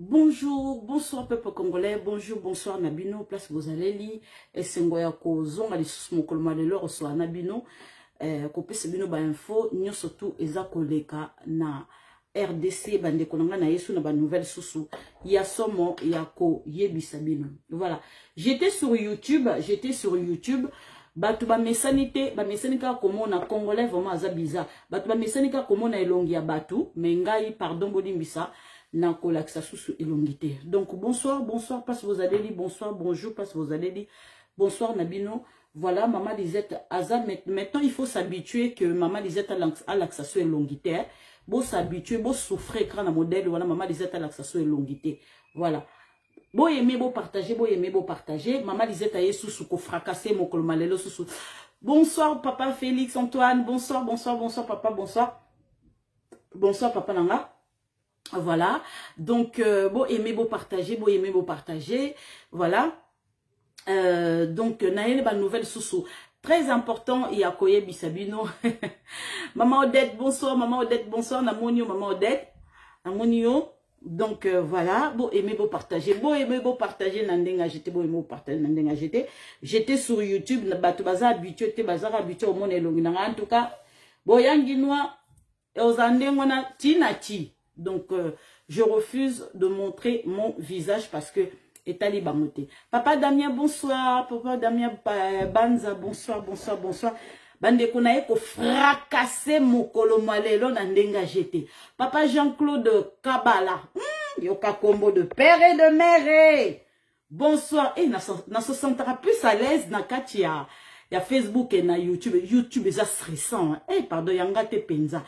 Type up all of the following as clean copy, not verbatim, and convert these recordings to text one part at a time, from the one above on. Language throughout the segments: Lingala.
Bonjour, bonsoir peuple congolais, bonjour, bonsoir Nabino, place vous allez li, et sengoya ko zonga li smokolma le loro so Nabino, ko pese bino ba info, nyo surtout eza koleka na RDC bande konanga na yesu na ba nouvelle susu, ya somo ya ko yebisa bino. Voilà, j'étais sur YouTube, batu ba mesanite komona congolais vraiment aza bizarre. Batu ba mesanika komona elongi ya batu, mengai pardon bolimbisa. Na kolaksa sous elongité. Donc bonsoir, bonsoir, passe vos allez li, bonsoir, bonjour, passe vos allez li, bonsoir Nabino. Voilà, maman Lisette Aza. Maintenant il faut s'habituer que maman Lisette a l'axation elongité. Hein. Bon s'habituer, bon souffrir quand la modèle, voilà, maman Lisette a l'axation elongité. Voilà. Bon aimer, bon partager, bon aimer, bon partager. Maman Lisette a sous ko fracasser mon colmalelo sous. Bonsoir papa Félix Antoine, bonsoir, bonsoir, bonsoir papa, bonsoir. Bonsoir papa Nanga. Voilà, donc bon aimer beau partager, voilà. Donc naël ba nouvelle sous très important il y a Koye Bisabino. Maman Odette bonsoir, maman Odette bonsoir, namonio maman Odette, namonio. Donc voilà, bon aimer beau partager, nandenga j'étais beau aimer beau partager nandenga j'étais sur YouTube na batu baza habitué au monde elongi en tout cas boyangi noa ozandengona tinati. Donc, je refuse de montrer mon visage parce que Etali Bamote. Papa Damien, bonsoir. Papa Damien Banza, bonsoir, bonsoir, bonsoir. Bande konaye ko fracasser mokolo malelo na ndenga jeté. Papa Jean-Claude Kabala. Yoka combo de père et de mère. Bonsoir. Et na se sentira plus à l'aise na katia. Ya Facebook et na YouTube. YouTube est stressant. Eh, pardon, yanga te penza.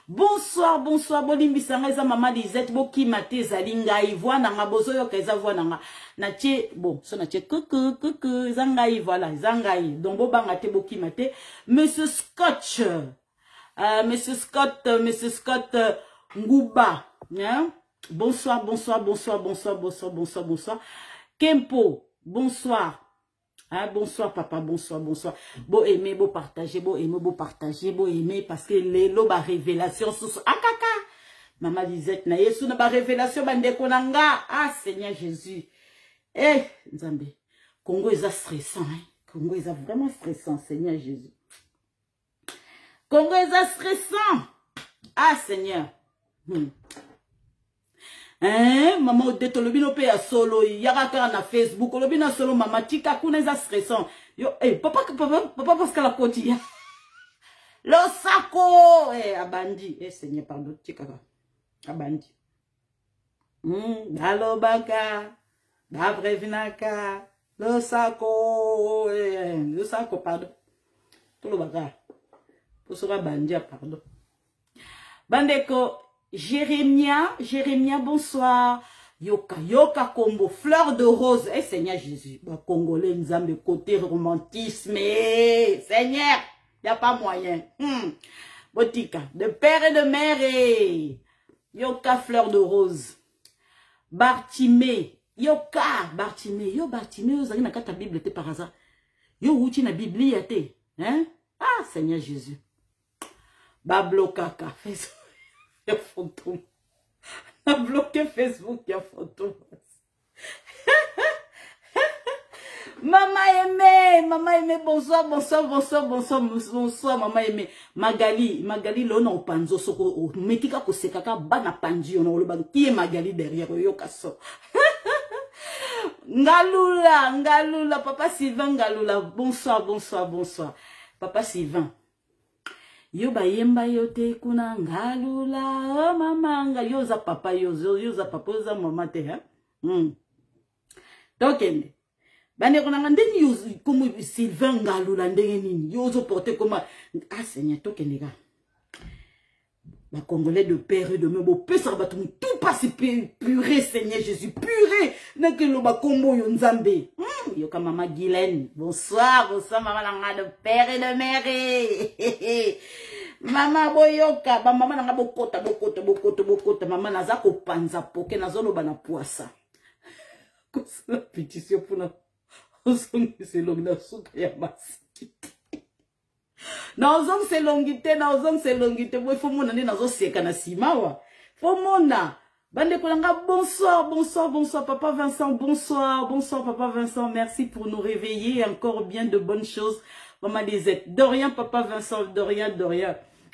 Bonsoir, bonsoir, bolimbisanga eza mama Lisette, boki mate zalinga ivoa nanga bozo yoka eza voa nanga. Na tie, bon, so na tie kuku, zangai, voilà, zangai. Donc bo banga te boki mate. Monsieur Scott, Ngouba, hein? Bonsoir, bonsoir, bonsoir, bonsoir, bonsoir, bonsoir, bonsoir. Kempo, bonsoir. Ah, bonsoir papa, bonsoir, bonsoir. Beau aimer, beau partager, beau aimer parce que les loba révélation sous akaka. Maman Lisette na yesu na ba révélation bande konanga. Ah Seigneur Jésus. Eh Nzambe. Congo est stressant hein. Congo est vraiment stressant Seigneur Jésus. Congo est stressant. Ah Seigneur. Hein, maman Odette lobino pe ya solo yaka na Facebook lobina solo mama tika kuna za stressant yo papa parce que la koti lo sako abandi Seigneur pardon tika abandi dalobaka davrevinaka lo sako pardon tout le baga pour sera bandia pardon bandeko Jérémia, bonsoir. Yoka combo, fleur de rose. Eh, Seigneur Jésus, bah, Congolais, nous avons le côté romantisme. Seigneur, y a pas moyen. Botika, de père et de mère. Yoka, fleur de rose. Bartimé. Bartimé, vous avez ta Bible, t'es par hasard. Yo, où tu na Bible, t'es. Hein? Ah, Seigneur Jésus. Bablo kaka, fais il y a photo. On a bloqué Facebook, il y a photo. Maman aimée, bonsoir, maman aimée. Magali, l'on a panzo, soko, metika ko sekaka, bana panji, on a le ban, qui est Magali derrière, yo kaso. Ngalula, papa Sylvain, Ngalula, bonsoir. Papa Sylvain. Yo ba yemba yote kuna ngalula mamanga yoza papa yoza mama te ha donc bane kuna ngandeni yoza comme Sylvain ngalula ndenge nini yozo porter comme ah Seigneur tokende ga ba Congolais de père et de mère bo pesa ba tout passe purée Seigneur Jésus purée na que lo ba kombo yo nzambe yo ka mama Guylaine bonsoir maman nanga de père et de mère Mama boyoka ba mama nanga bokota mama naza ko panza poke nazolo bana poisa ko la pétition pour na osongi c'est longue suka ya basi na ozong c'est longité bo fo mona ni nazo seka na simawa fo mona Bande Kolanga, bonsoir, bonsoir, bonsoir, Papa Vincent, bonsoir, bonsoir, Papa Vincent, merci pour nous réveiller, encore bien de bonnes choses. Maman Lisette, Dorian, Papa Vincent, Dorian,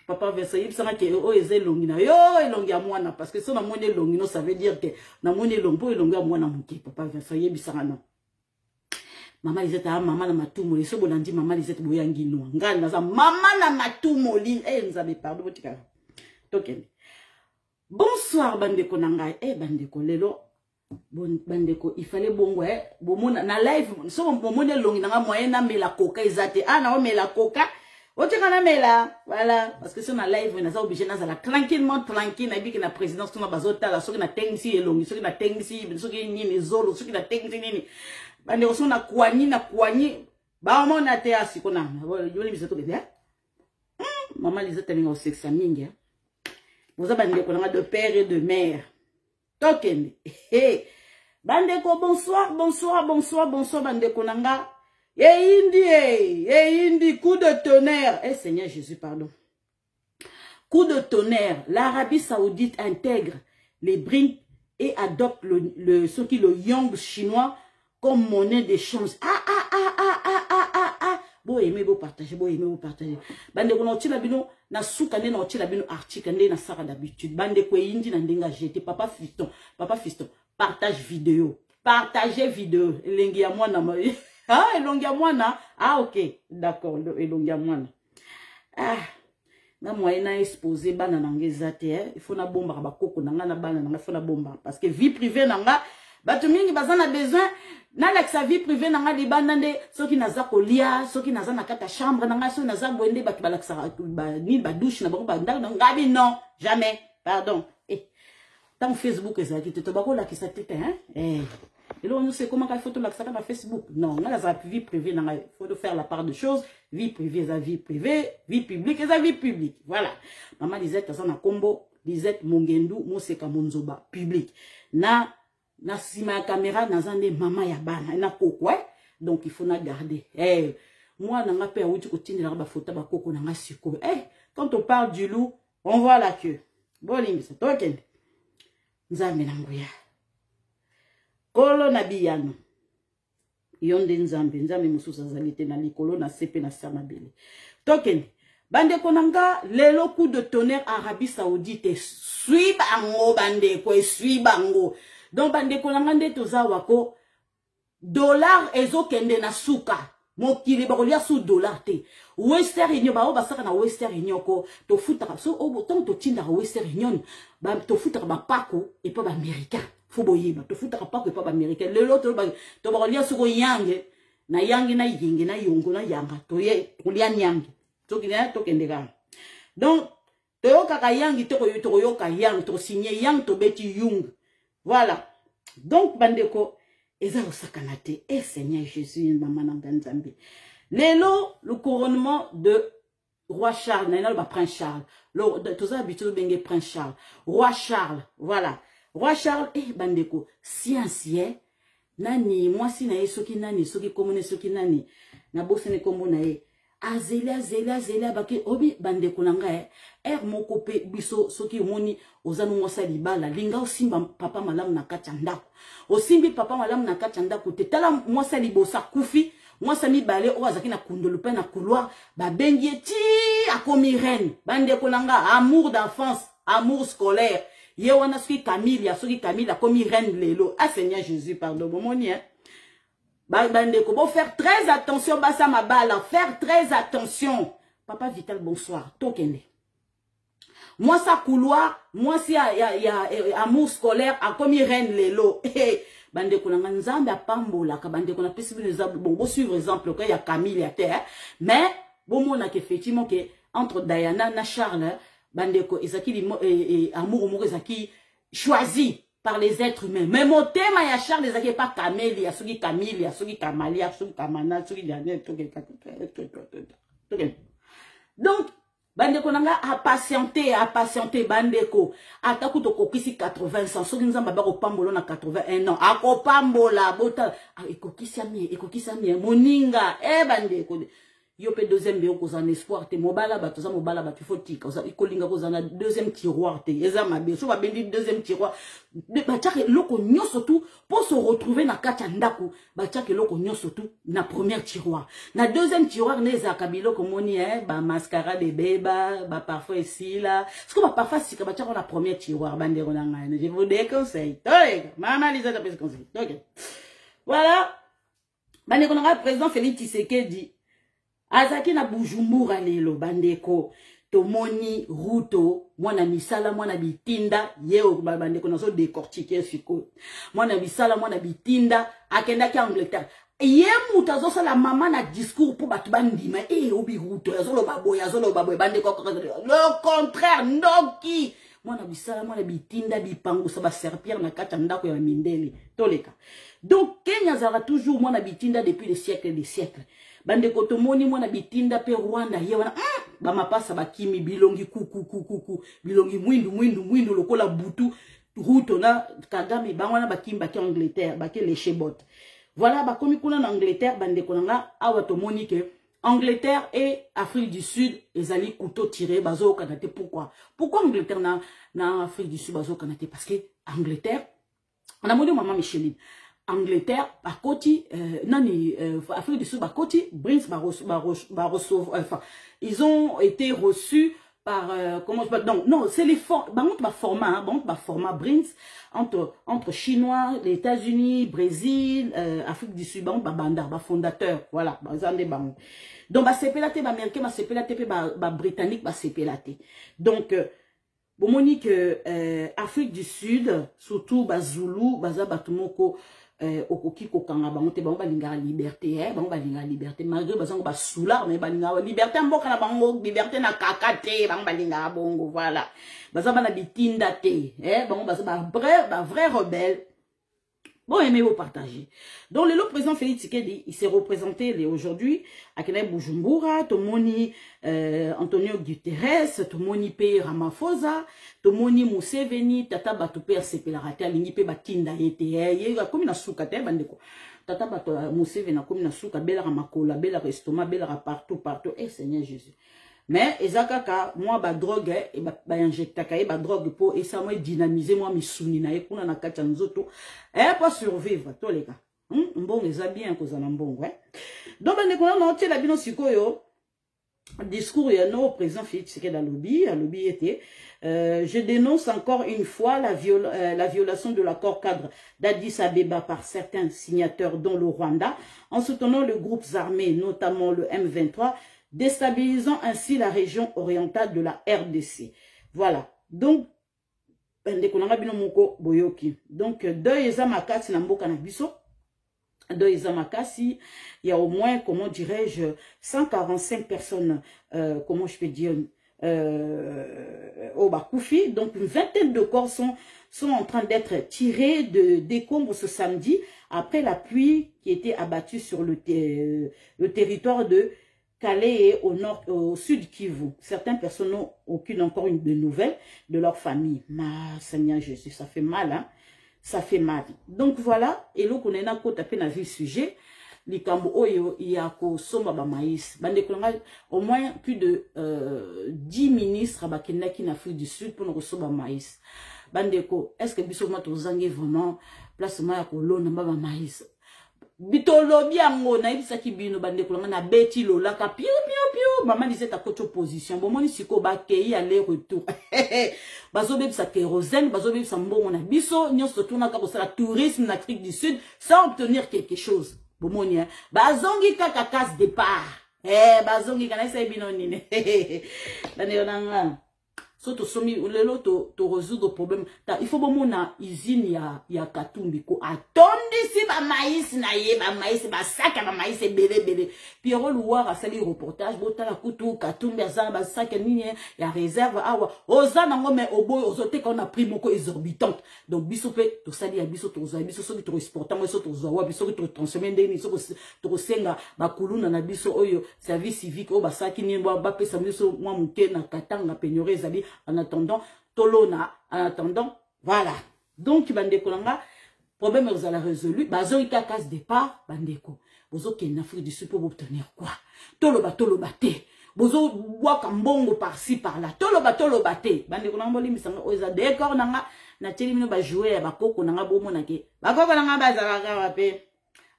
Papa Vincent, il sera que oh eze longina, yo elongi à moi na, parce que si on a monnaie longino, ça veut dire que na monnaie longo elongi à moi na mouki, Papa Vincent, yebi sarana. Maman Lisette, ah maman na matumoli, so bolandi maman Lisette boyangi noa, ngana naza maman na matumoli, eh nous avez pardon, botika, token. Bonsoir bandeko nangai, bandeko lelo, bandeko il fallait bongo bomona na live, so bomona longi nanga moyen na mela coca ezate, ah na mela coca. Otika na mela, voilà, parce que si on a live, on a obligé na la tranquillement tranquille, na bi que la présidence on a bazota la so que na tengsi elongi, so que na tengsi, so que ni zolo, so que na tengsi nini. Bandeko so na kwani ba mona te asikona, yo ni biseto bebe. Maman les autres au sexe mingi. Vous avez de père et de mère. Token. Bandeko, bonsoir, bonsoir, bonsoir, bonsoir, bandeko nanga. Indi, coup de tonnerre. Seigneur Jésus, pardon. Coup de tonnerre. L'Arabie Saoudite intègre les briques et adopte ce qui le yang chinois comme monnaie d'échange. Bo aimer, bo partager, bo aimer, bo partager. Bande ko na bino na suka ne na otila bino article ne na sara d'habitude. Bande ko indi na ndenga jeter papa fiston, partage vidéo. Partagez vidéo. Elengi ya mwana ma. Ah, elongi ya mwana. Ah OK, d'accord, elongi ya mwana. Ah, na moyen na exposer bana nangeza te, il faut na bomba ba koko nanga na bana nanga, il faut na bomba parce que vie privée nanga batu mingi bazana besoin na sa vie privée nanga di bandande soki naza kolia soki naza na kata chambre nanga soki naza boende batu balaksa ni ba douche na bango ba ndanga ngabi non jamais pardon tant Facebook ezaki te to bako la kisa tete et là on sait comment photo la ça na Facebook non na la vie privée nanga faut faire la part de choses vie privée za vie privée vie publique za vie publique voilà maman disait ça na combo disait mongendu moseka monzoba public na sima ya caméra nazande mama ya bana na koko donc il faut na garder moi na nga pe outi ko tindela ba photo ba koko na nga siko quand on parle du loup on voit la queue bolingi c'est token nzambe na nguya kolo na biyano yonde nzambe mususa zalite na likolo na sepe na samabele token bande konanga lelo coup de tonnerre Arabie Saoudite sui bango bande ko sui bango. Donc, bande kolanga nde toza wako dollar ezo kende na suka mokili bakolia sous dollar te Western Union ba basaka na Western Union ko to futaka so oboton to tinda Western Union ba to futaka ba pako et pas ba américain faut boyiba to futaka pako et pas ba américain le l'autre ba to bakolia suko yange na yangi na yingi na yongo na yanga to ye kolia nyangi to kina to kende ga donc to yoka yangi to yoka yang to signer yang to beti yung. Voilà. Donc, bandeko, eza osakanate. Seigneur Jésus, maman Nzambe. Lelo, le couronnement de roi Charles, non, pas prince Charles. Tous les habitués de prince Charles. Roi Charles, voilà. Roi Charles, bandeko, science, nani, moi si na soki nani, soki komone soki nani, na bosene kombo na ye. Azela baki obi bande konanga moko pe biso soki moni ozanu mosa libala linga osimba papa malamu na kati ndako osimbi papa malamu na kati ndako te tala mosa libosa kufi mosa mibale o azaki na kundolo pe na couloir ba bengi ti akomi reine bande konanga amour d'enfance amour scolaire ye wana soki Camille akomi reine lelo Seigneur Jésus pardon bomoni Bandeko, bon faire très attention, basa ma balle, faire très attention. Papa Vital, bonsoir. Tokende. Moi, ça couloir, moi, si y a amour scolaire, a commis reine lelo. Bandeko, na nzambe a pambola, ka bandeko na possible exemple, bon, suivre exemple, il y a Camille, il y a terre, mais, bon, mon a effectivement que, entre Diana, na Charles, bandeko, ezaki, amour, ezaki, choisi par les êtres humains. Mais mon thème, il y a Charles, il n'y a pas Camille, il y a celui Camille, il y a celui Kamali, il y a celui Kamana, celui Daniel, donc, bandeko nanga a patienté, bandeko. Ataku to kokisi 80 ans, soki nzamba bako pambolo na 81 ans. Ako pambola, bota, ekokisi amie, moninga, bandeko. yo pe deuxième bio cause en espoir te mobala ba toza mobala ba tu faut tika il kolinga cause en deuxième tiroir te eza mabe so ba bendi deuxième tiroir ba tchake loko nyo surtout pour se retrouver na kati ndako ba tchake loko nyo surtout na premier tiroir na deuxième tiroir neza kabilo ko moni ba mascara de beba ba parfum ici là ce que ba parfum si ka ba tchaka na premier tiroir bandero na ngana je vous déconseille tolega mama Lisa ta pese conseil OK voilà bandeko na président Félix Tshisekedi azaki na Bujumbura lelo bandeko tomoni Ruto mwana misala mwana bitinda yeo bandeko nazo décortiquer siko mwana bisala mwana bitinda akenda ki Angleterre ye muta zo sala mama na discours pour batu bandima obi Ruto yazolo baboya bandeko le contraire ndoki mwana bisala mwana bitinda bipango sa ba serpillère na kati ndako ya mindele toleka donc Kenya zara toujours mwana bitinda depuis des siècles des siècles bandeko tomoni mwana bitinda pe Rwanda ye wana ba mapasa bakimi bilongi kuku bilongi mwindu lokola butu Ruto na Kagame bangwana bakimi baki Angleterre baki les chebot voilà bakomi kuna na Angleterre bandeko nanga awa tomoni ke Angleterre et Afrique du Sud ezali couteau tiré bazo kanate pourquoi Angleterre na Afrique du Sud bazo kanate parce que Angleterre on a moni maman Micheline Angleterre bakoti nani Afrique du Sud bakoti Brins enfin ils ont été reçus par comment non c'est les format Brins entre Chinois, les États-Unis, Brésil, Afrique du Sud, banda fondateur voilà donc ba sepelate ba américain ba sepelate pe ba britannique ba sepelate donc bon monique Afrique du Sud surtout ba Zulu baza batumoko okoki kokanga bango te bango balinga liberté bango balinga liberté malgré bazango ba soula mais balinga liberté mboka na bango liberté na kakate bango balinga bongo voilà baza bana bitinda te bango baza ba vrai rebelle bon aimez vous partager donc le président Félix Tshisekedi il s'est représenté aujourd'hui à Kenya Bujumbura tomoni Antonio Guterres tomoni pe Ramaphosa tomoni Museveni tata batu pe sepelarate alingi pe batinda yete ye komi na suka te bandeko tata batu Museveni na komi na suka bela makola bela restaurant bela partout Seigneur Jésus mais ezakaka moi ba drogue et ba injecta ka ba drogue pour et ça moi dynamiser moi misuni na ekuna na kati nzoto pas survivre to les gars mbongo eza bien kozana mbongo donc bandeko na tie la bino sikoyo discours ya no président Félix Tshisekedi alobi était je dénonce encore une fois la violation de l'accord cadre d'Addis Abeba par certains signataires dont le Rwanda en soutenant les groupes armés notamment le M23 déstabilisant ainsi la région orientale de la RDC. Voilà. Donc, donc, il y a au moins, comment dirais-je, 145 personnes, comment je peux dire, au Bakoufi. Donc, une vingtaine de corps sont en train d'être tirés de décombres ce samedi après la pluie qui était abattue sur le territoire de Calais et au sud Kivu. Certaines personnes n'ont aucune encore de nouvelles de leur famille. Ma Seigneur Jésus, ça fait mal, hein? Ça fait mal. Donc voilà, et là qu'on est na côté à vu sujet, likambo oyo yako soma ba maïs. Bande kolonga au moins plus de 10 ministres bakenda ki na Afrique du Sud pour nous recevoir maïs. Bande ko, est-ce que biso ma tozangi vraiment place ma ya kolona ba maïs? Bitolo biango na ibisaki bino bande kolonga na beti lola ka piu maman disait ta coach opposition bon moni siko ba kei aller retour bazo bebisa kérosène bazo bebisa mbongo na biso nyonso tuna ka kosala tourisme na Afrique du Sud sans obtenir quelque chose bon moni bazongi kaka casse départ bazongi kana sai bino nini bande yonanga so to somi lelo to résoudre problème il faut bon na usine ya Katumbi ko atondi si ba maïs na ye ba maïs ba sac ba maïs belé Pierrot Louar a sali reportage botala kutu Katumbi azana ba sac nini ya réserve awa ozana ngome oboy ozote qu'on a pris moko exorbitante donc biso pe to sali ya biso to zo biso so to exportant so to zo wa biso to transformer ndeni so to senga ba kuluna na biso oyo service civique o ba saki ni ba pesa biso mwa muke na Katanga peignorer en attendant Tolona, en attendant, voilà. Donc, bande kolanga, problème vous allez résolu bazo ika casse départ bandeko bozo qui en Afrique du Sud pour obtenir quoi toloba te bozo waka mbongo par-ci par-là toloba te bandeko na mboli misanga oza décor nanga na teli mino ba jouer ba koko nanga bomo na ke ba koko nanga bazalaka wape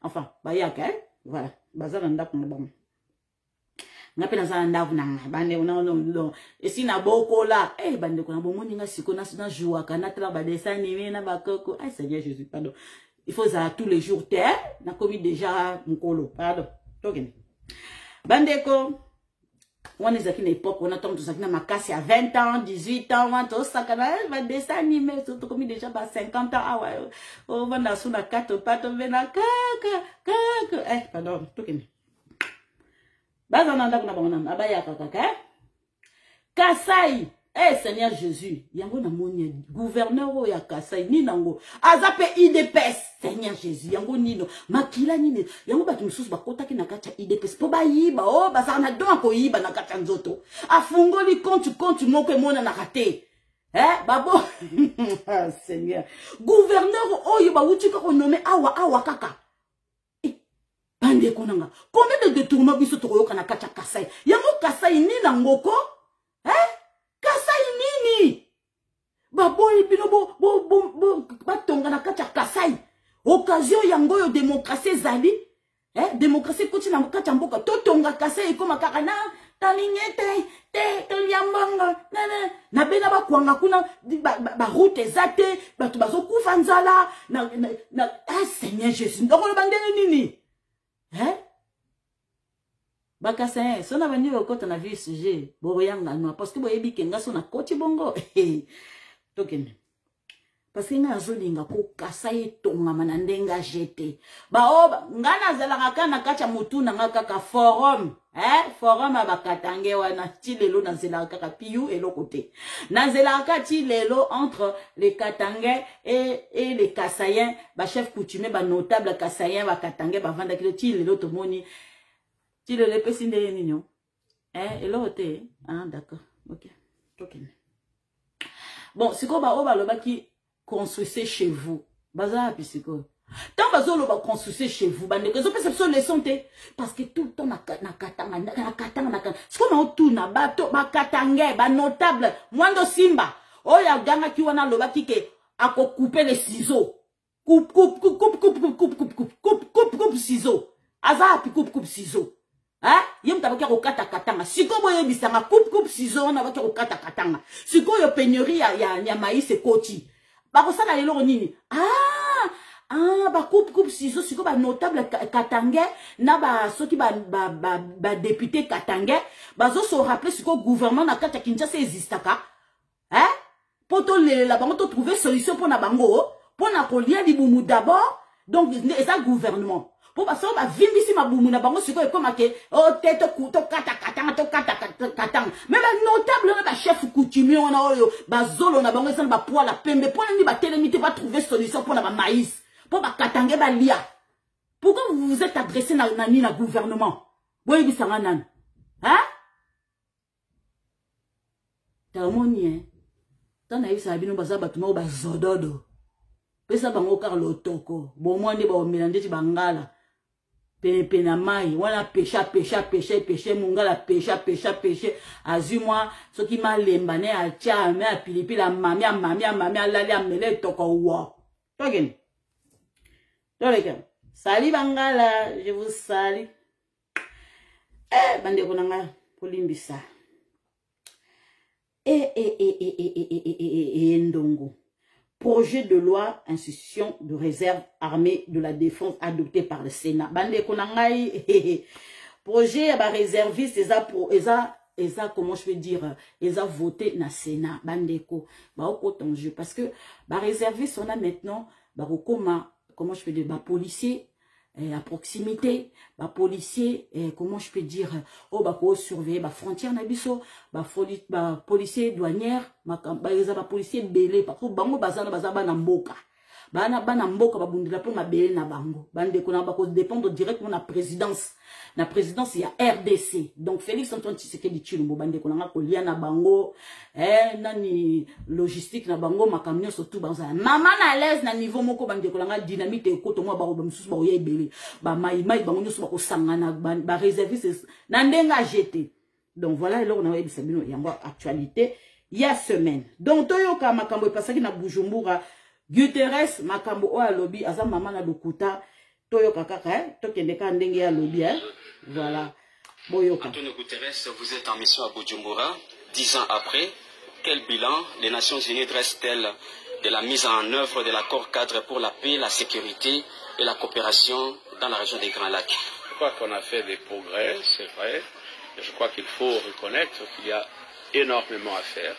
enfin ba yaka voilà bazala ndako na bango ngape na zala ndavu nanga bande una esi na boko la bande kuna bomoni nga siko na joua kana tala ba dessin animé na ba koko Seigneur Jésus pardon il faut ça tous les jours terre na commis déjà mkolo pardon tokene bande ko on est à une époque on attend tout ça na makasi à 20 ans 18 ans on tout ça kana ba dessin animé tout commis déjà ba 50 ans ah ouais on va na suna 4 pato vena kaka pardon tokene bazana ndako na bango abaya kaka Kasai Seigneur Jésus yango na moni gouverneur ya Kasai ni nango azape IDPS Seigneur Jésus yango nino makila nini yango batu mususu bakotaki na kacha IDPS po bayiba bazana donc ko yiba na kacha nzoto afungoli compte moko mona na kate babo Seigneur gouverneur oyo ba wutika ko nommer awa kaka bande konanga combien de détournements biso tokoyoka na kacha Kasai yango Kasai ni nangoko Kasai nini baboli bino bo batonga na kacha Kasai occasion yango yo démocratie zali démocratie koti na kacha mboka totonga Kasai koma kaka na talingete te nyambanga na bena ba kwanga kuna ba route zate batu bazokufa nzala na Seigneur Jésus ndoko bandene nini Bakassin, si on a venu au côté, on a vu ce sujet, parce que boyebi kenga son a koti bongo, token. Parce que nga zolinga ko kasai tonga manandenga jete. Ngana zalaka na kacha mutu na kaka forum, forum abakatange wana tilelo na zelaka kaka piyu et l'autre côté. Na zelaka tilelo entre les Katangais et les Kasaïens, chef coutumier, notable Kasaïen, Katangais, vanda kilo tilelo tomoni. Tilelo pesinde nino. Et l'autre, d'accord, ok, token. Bon, c'est quoi loba qui construisez chez vous. Bazar pisiko. Tant bazolo ba construisez chez vous. Bande que zo leçon te parce que tout le temps na katanga. C'est comme on tourne bato ba katanga ba notable mwando simba. Oya ganga ki wana loba ki ke ako couper les ciseaux. Coupe ciseaux. Azar pi coupe ciseaux. Yem tabaki ko kata katanga. Siko boye bisanga coupe ciseaux na baki ko kata katanga. Siko yo pénurie ya maïs et koti. Bakosala lelo nini ba coupe ciseaux siko ba notable katangais na ba soki ba député katangais bazo se rappeler siko gouvernement na kata Kinshasa existaka poto la bango to trouver solution pour na bango pour na kolia libumu d'abord donc ça gouvernement pour parce que ba vimbisi mabumu na bango siko comme que tete to kata katanga même notable na chef coutumier on a oyo ba zolo na bango ça ba poids la pembe pour ni ba télémité ba trouver solution pour na ba maïs pour ba katanga ba lia pourquoi vous vous êtes adressé na gouvernement boy bisanga nan tamoni tana isa bino baza batuma ba zododo pesa bango kar lotoko bon moi ndi ba omilande ti bangala pepe na mai wana pêche mungala pêche azumwa soki malemba ne acha me apilipi la mami alali amele toko wa token sali bangala je vous salue bande konanga polimbisa ndongo. Projet de loi, institution de réserve armée de la défense adopté par le Sénat. Bande konangai, projet ba réserviste, comment je peux dire, voté na Sénat. Bande ko, autant jeu. Parce que, ba réserviste, on a maintenant, comment je peux dire, policier, à proximité, policier, comment je peux dire, surveiller, frontière nabiso, policier douanière, policier belé, parce que bango bazana na mboka. bana mboka babundila po mabele na bango bande kona bako dépendre directement na présidence il y a RDC donc Félix Antoine Tshisekedi Tshilombo bande kona kolia na bango nani logistique na bango makamio surtout banza mama na l'aise na niveau moko bande kona dynamite ekoto mo ba mususu ba oya ebele ba mai bango nyusu ba kosangana ba réservistes na ndenga jeté donc voilà alors on a eu sabino yango actualité il y a semaine donc toyoka makambo epasaki na Bujumbura Guterres makambo o alobi aza mama na lokuta toyoka kaka tokende ka ndenge ya lobi voilà boyoka. Antonio Guterres, vous êtes en mission à Bujumbura 10 ans après. Quel bilan les Nations Unies dressent-elles de la mise en œuvre de l'accord cadre pour la paix, la sécurité et la coopération dans la région des Grands Lacs? Je crois qu'on a fait des progrès, c'est vrai. Je crois qu'il faut reconnaître qu'il y a énormément à faire.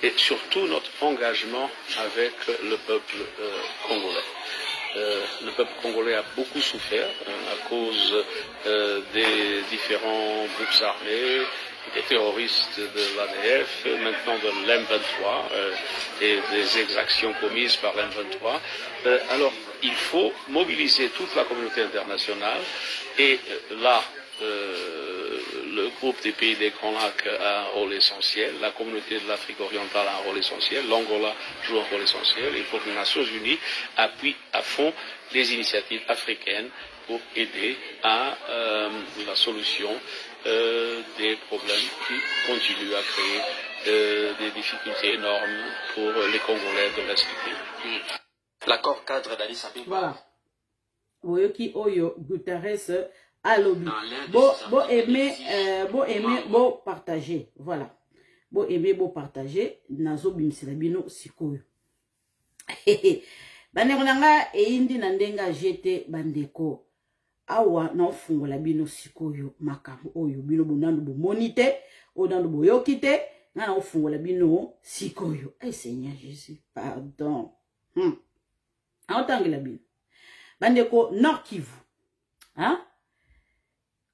Et surtout notre engagement avec le peuple congolais. Le peuple congolais a beaucoup souffert à cause des différents groupes armés, des terroristes de l'ADF, maintenant de l'M23 et des exactions commises par l'M23. Alors, il faut mobiliser toute la communauté internationale et là, le groupe des pays des Grands Lacs a un rôle essentiel, la communauté de l'Afrique orientale a un rôle essentiel, l'Angola joue un rôle essentiel. Il faut que les Nations Unies appuient à fond les initiatives africaines pour aider à la solution des problèmes qui continuent à créer des difficultés énormes pour les Congolais de l'Est du pays. L'accord cadre d'Addis Abeba. Voilà. Oyoki Oyo Guterres alobi. Bo aimer, bo partager. Voilà. Bo aimer, bo partager. Nazo bimisela bino sikoyo. Bandeko nanga eindi na ndenga jete bandeko. Awa na ofungola bino sikoyo makambo oyo bino bonando bo monite, odando bo yokite, na ofungola bino sikoyo. Ay Seigneur Jésus, pardon. Aotangela bino. Bandeko Nord Kivu. Hein?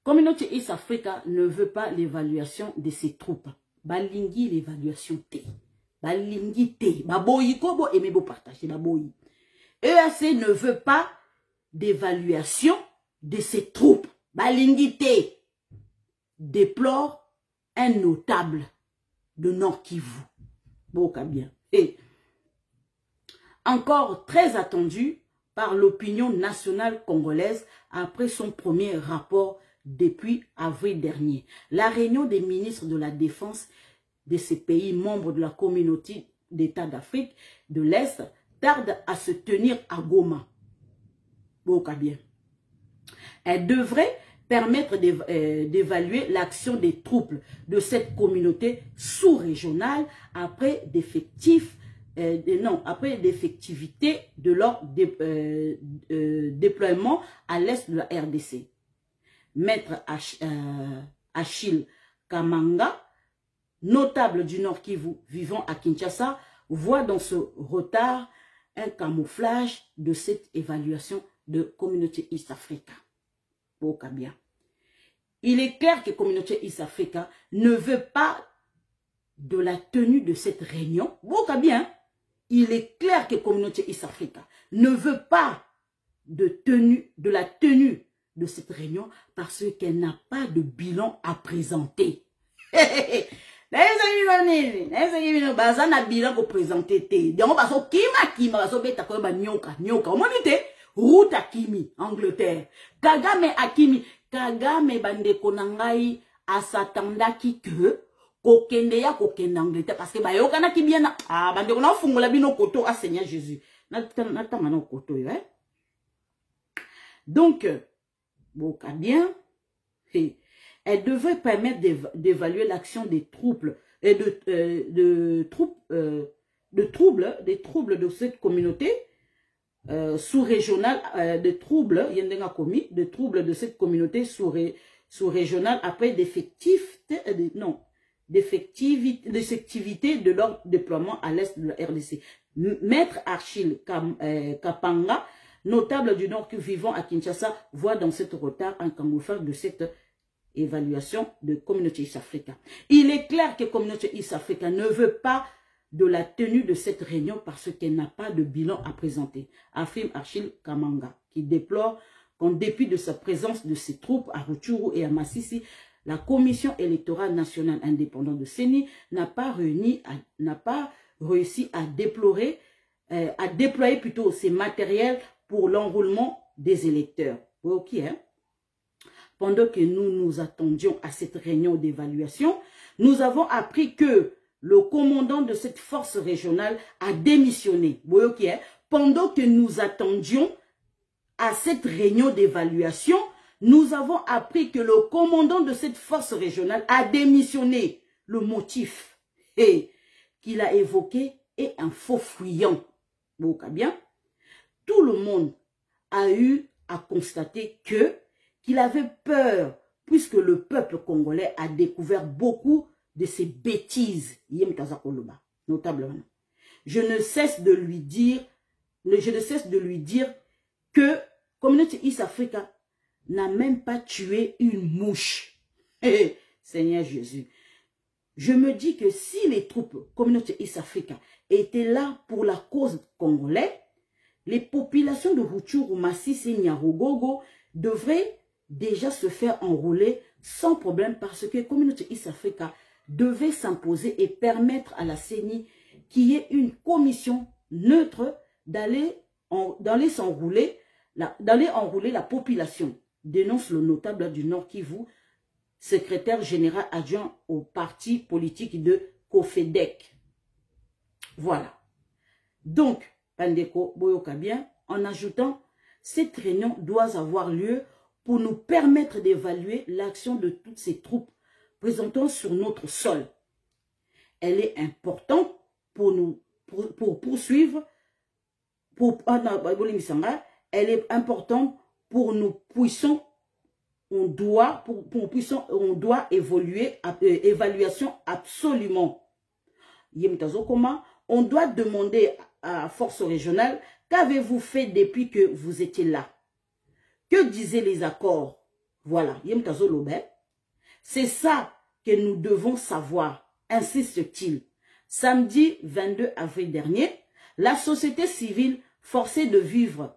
Communauté East Africa ne veut pas l'évaluation de ses troupes. Balingi l'évaluation T. Balingi T. Baboyi kobo aimé bo partager baboyi. EAC ne veut pas d'évaluation de ses troupes. Balingi T. Déplore un notable de Nord Kivu. Boka bien. Et encore très attendu par l'opinion nationale congolaise après son premier rapport depuis avril dernier. La réunion des ministres de la Défense de ces pays membres de la communauté d'États d'Afrique de l'Est tarde à se tenir à Goma. Boka bien. Elle devrait permettre d'évaluer l'action des troupes de cette communauté sous-régionale après l'effectivité de leur déploiement à l'est de la RDC. Maître Achille Kamanga, notable du Nord Kivu vivant à Kinshasa, voit dans ce retard un camouflage de cette évaluation de communauté East Africa. Boka bien. Il est clair que communauté East Africa ne veut pas de la tenue de cette réunion. Boka bien. Il est clair que communauté East Africa ne veut pas de la tenue de cette réunion parce qu'elle n'a pas de bilan à présenter. Route Akimi, Angleterre. Kagame Akimi. Kagame bande konangai asatandaki que kokende ya kokende Angleterre parce que ba yokana ki bien bande kona fungola bino koto a Seigneur Jésus. Nata mano koto yo Donc boka bien. Elle devrait permettre d'évaluer l'action des troupes et des troubles de cette communauté sous-régionale, des troubles de cette communauté sous-régionale après d'effectivité de leur déploiement à l'est de la RDC. Maître Achille Kapanga, notable du Nord vivant à Kinshasa, voit dans cet retard un camouflage de cette évaluation de communauté East Africa. Il est clair que communauté East Africa ne veut pas de la tenue de cette réunion parce qu'elle n'a pas de bilan à présenter, affirme Achille Kamanga, qui déplore qu'en dépit de sa présence de ses troupes à Rutshuru et à Masisi, la Commission électorale nationale indépendante de CENI n'a pas réussi à déployer plutôt ses matériels pour l'enrôlement des électeurs. Ok, hein? Pendant que nous nous attendions à cette réunion d'évaluation, nous avons appris que le commandant de cette force régionale a démissionné. Ok, hein? Pendant que nous attendions à cette réunion d'évaluation, nous avons appris que le commandant de cette force régionale a démissionné. Le motif qu'il a évoqué est un faux fuyant. Bien, tout le monde a eu à constater qu'il avait peur, puisque le peuple congolais a découvert beaucoup de ces bêtises, notablement. Je ne cesse de lui dire que Communauté East Africa n'a même pas tué une mouche. Seigneur Jésus. Je me dis que si les troupes Communauté East Africa étaient là pour la cause congolaise, les populations de Rutshuru, Masisi et Nyarugogo devraient déjà se faire enrôler sans problème parce que Communauté East Africa devait s'imposer et permettre à la CENI qu'il y ait une commission neutre d'aller enrôler la population, dénonce le notable du Nord Kivu, secrétaire général adjoint au parti politique de Kofedek. Voilà. Donc, Pandeko Boyoka bien, en ajoutant, cette réunion doit avoir lieu pour nous permettre d'évaluer l'action de toutes ces troupes présentant sur notre sol. Elle est importante pour poursuivre, elle est importante pour nous puissions, on doit évoluer, évaluation absolument. On doit demander à force régionale, qu'avez-vous fait depuis que vous étiez là? Que disaient les accords? Voilà, c'est ça que nous devons savoir, insiste-t-il. Samedi 22 avril dernier, la société civile forcée de vivre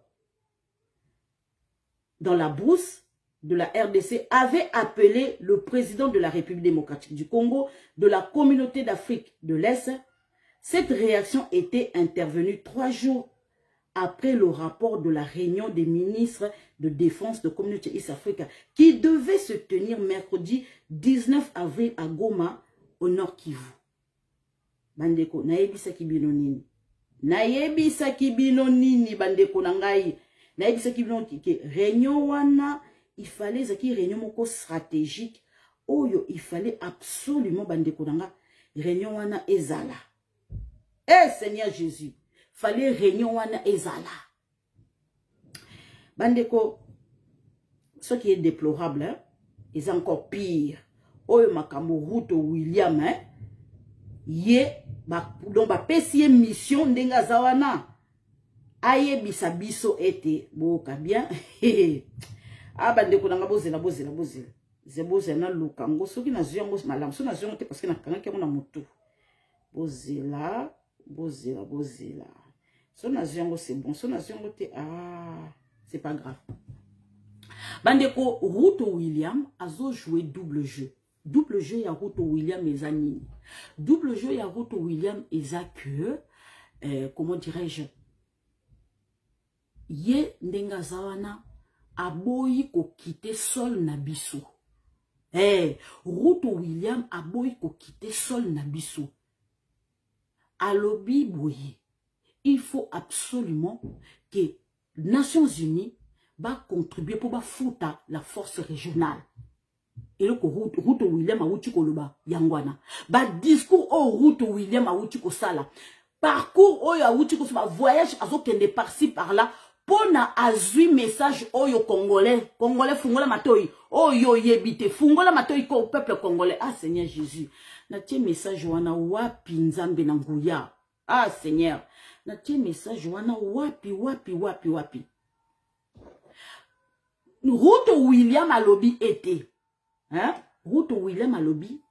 dans la brousse de la RDC avait appelé le président de la République démocratique du Congo, de la communauté d'Afrique de l'Est. Cette réaction était intervenue 3 jours après le rapport de la réunion des ministres de défense de Communauté East Africa qui devait se tenir mercredi 19 avril à Goma, au Nord Kivu. Bandeko, naebisa kibino nini? Naebisa kibino nini, bandeko nangai? Naebisa kibino kike. Réunion wana, il fallait zaki réunion moko stratégique. Oyo, il fallait absolument, bandeko nanga, réunion wana ezala. Eh, Seigneur Jésus, fallait réunion wana ezala. Bandeko, ce qui est déplorable, hein, est encore pire. Oyo makambo Ruto William, hein, donc pesi mission ndenga zawana. Aye bisa biso ete boka bien. Ah bandeko nanga bozela. Zeboze na lukango soki na ziongo malamu so na ziongo te parce que na kanga ke mona mutu. Bozela. So na ziongo c'est bon, so na ziongo te c'est pas grave. Bandeko Ruto William azo joué double jeu. Double jeu ya Ruto William eza nini? Double jeu ya Ruto William eza que comment dirais-je? Ye ndenga zawana aboyi ko kite sol na biso. Ruto William aboyi ko kite sol na biso. Alobi boye. Il faut absolument que Nations Unies va contribuer pour ba fouta la force régionale. Et le Ruto William a wuti koloba yangwana. Ba discours au Ruto William a wuti ko sala. Parcours au ya wuti ko sala voyage azo kende par-ci par-là. Pona azui message oyo congolais fungola matoi oyo yebite fungola matoi ko peuple congolais. Ah Seigneur Jésus, na tie message wana wapi nzambe na nguya. Ah Seigneur, na tie message wana wapi. Ruto William alobi été, hein? Ruto William alobi,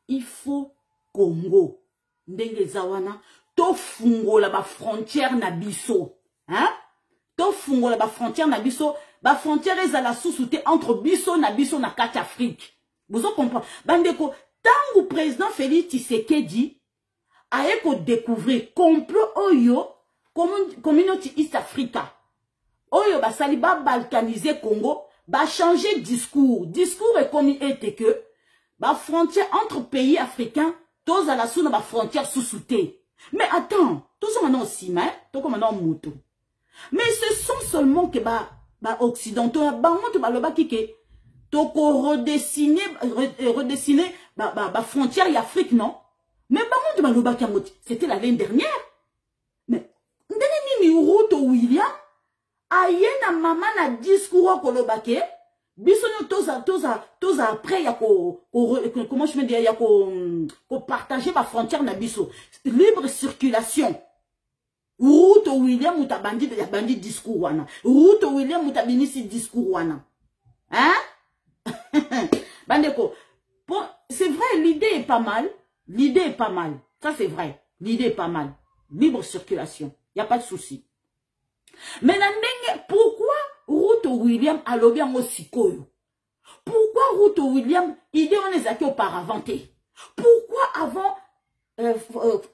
il faut Congo. ndenge zawana to fungola ba frontière na biso hein to fungola ba frontière na biso ba frontière ezala sous-souté entre biso na kati Afrique vous comprenez bandeko tangu président Félix Tshisekedi a eko découvrir complot oyo communauté East Africa oyo ba sali ba balkaniser Congo ba changer discours est comme était que ba frontière entre pays africains tous à la sous ba frontière sous-souté mais attends tous sont maintenant aussi mais tout comme maintenant moto mais ce sont seulement que ba occidentaux ba moto ba loba kike to ko redessiner ba frontière Afrique non mais ba moto ba loba kiamoti c'était l'année dernière mais ndeni ni Ruto William ayena mama na discours ko loba ke biso toza après ya comment je me dis ya ko partager ba frontière na biso libre circulation Ruto William mutabandi ya bandi discours wana Ruto William mutabinisi discours wana hein bandeko bon, c'est vrai l'idée est pas mal ça c'est vrai l'idée est pas mal libre circulation y a pas de souci mais pourquoi Ruto William a lobby en sikoyo? Pourquoi Ruto William idée on les a auparavant? Pourquoi avant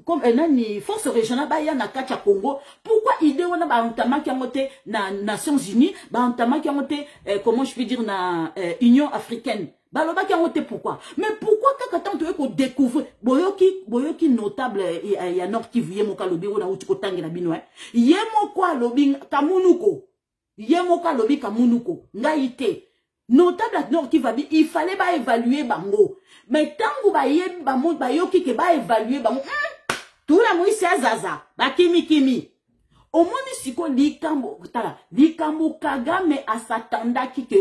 comme une force régionale baya na kacha Congo? Pourquoi idée on a ba ntama ki ngote na Nations Unies, ba ntama ki ngote comment je peux dire na Union africaine? Ba loba ki ngote pourquoi? Mais pourquoi kaka tanto ko découvrir boyoki notable ya Nord Kivu yemoka lobby na uti ko tangela bino yemoko lobby kamunuko yemoka lobby kamunuko ngaite notable à Nord Kivu il fallait ba évaluer bango mais tangu ba yeb ba monde ba yoki ke ba évaluer bango tout la moi c'est zaza ba kimi au moins siko likambo tala likambo Kagame a s'attenda ki ke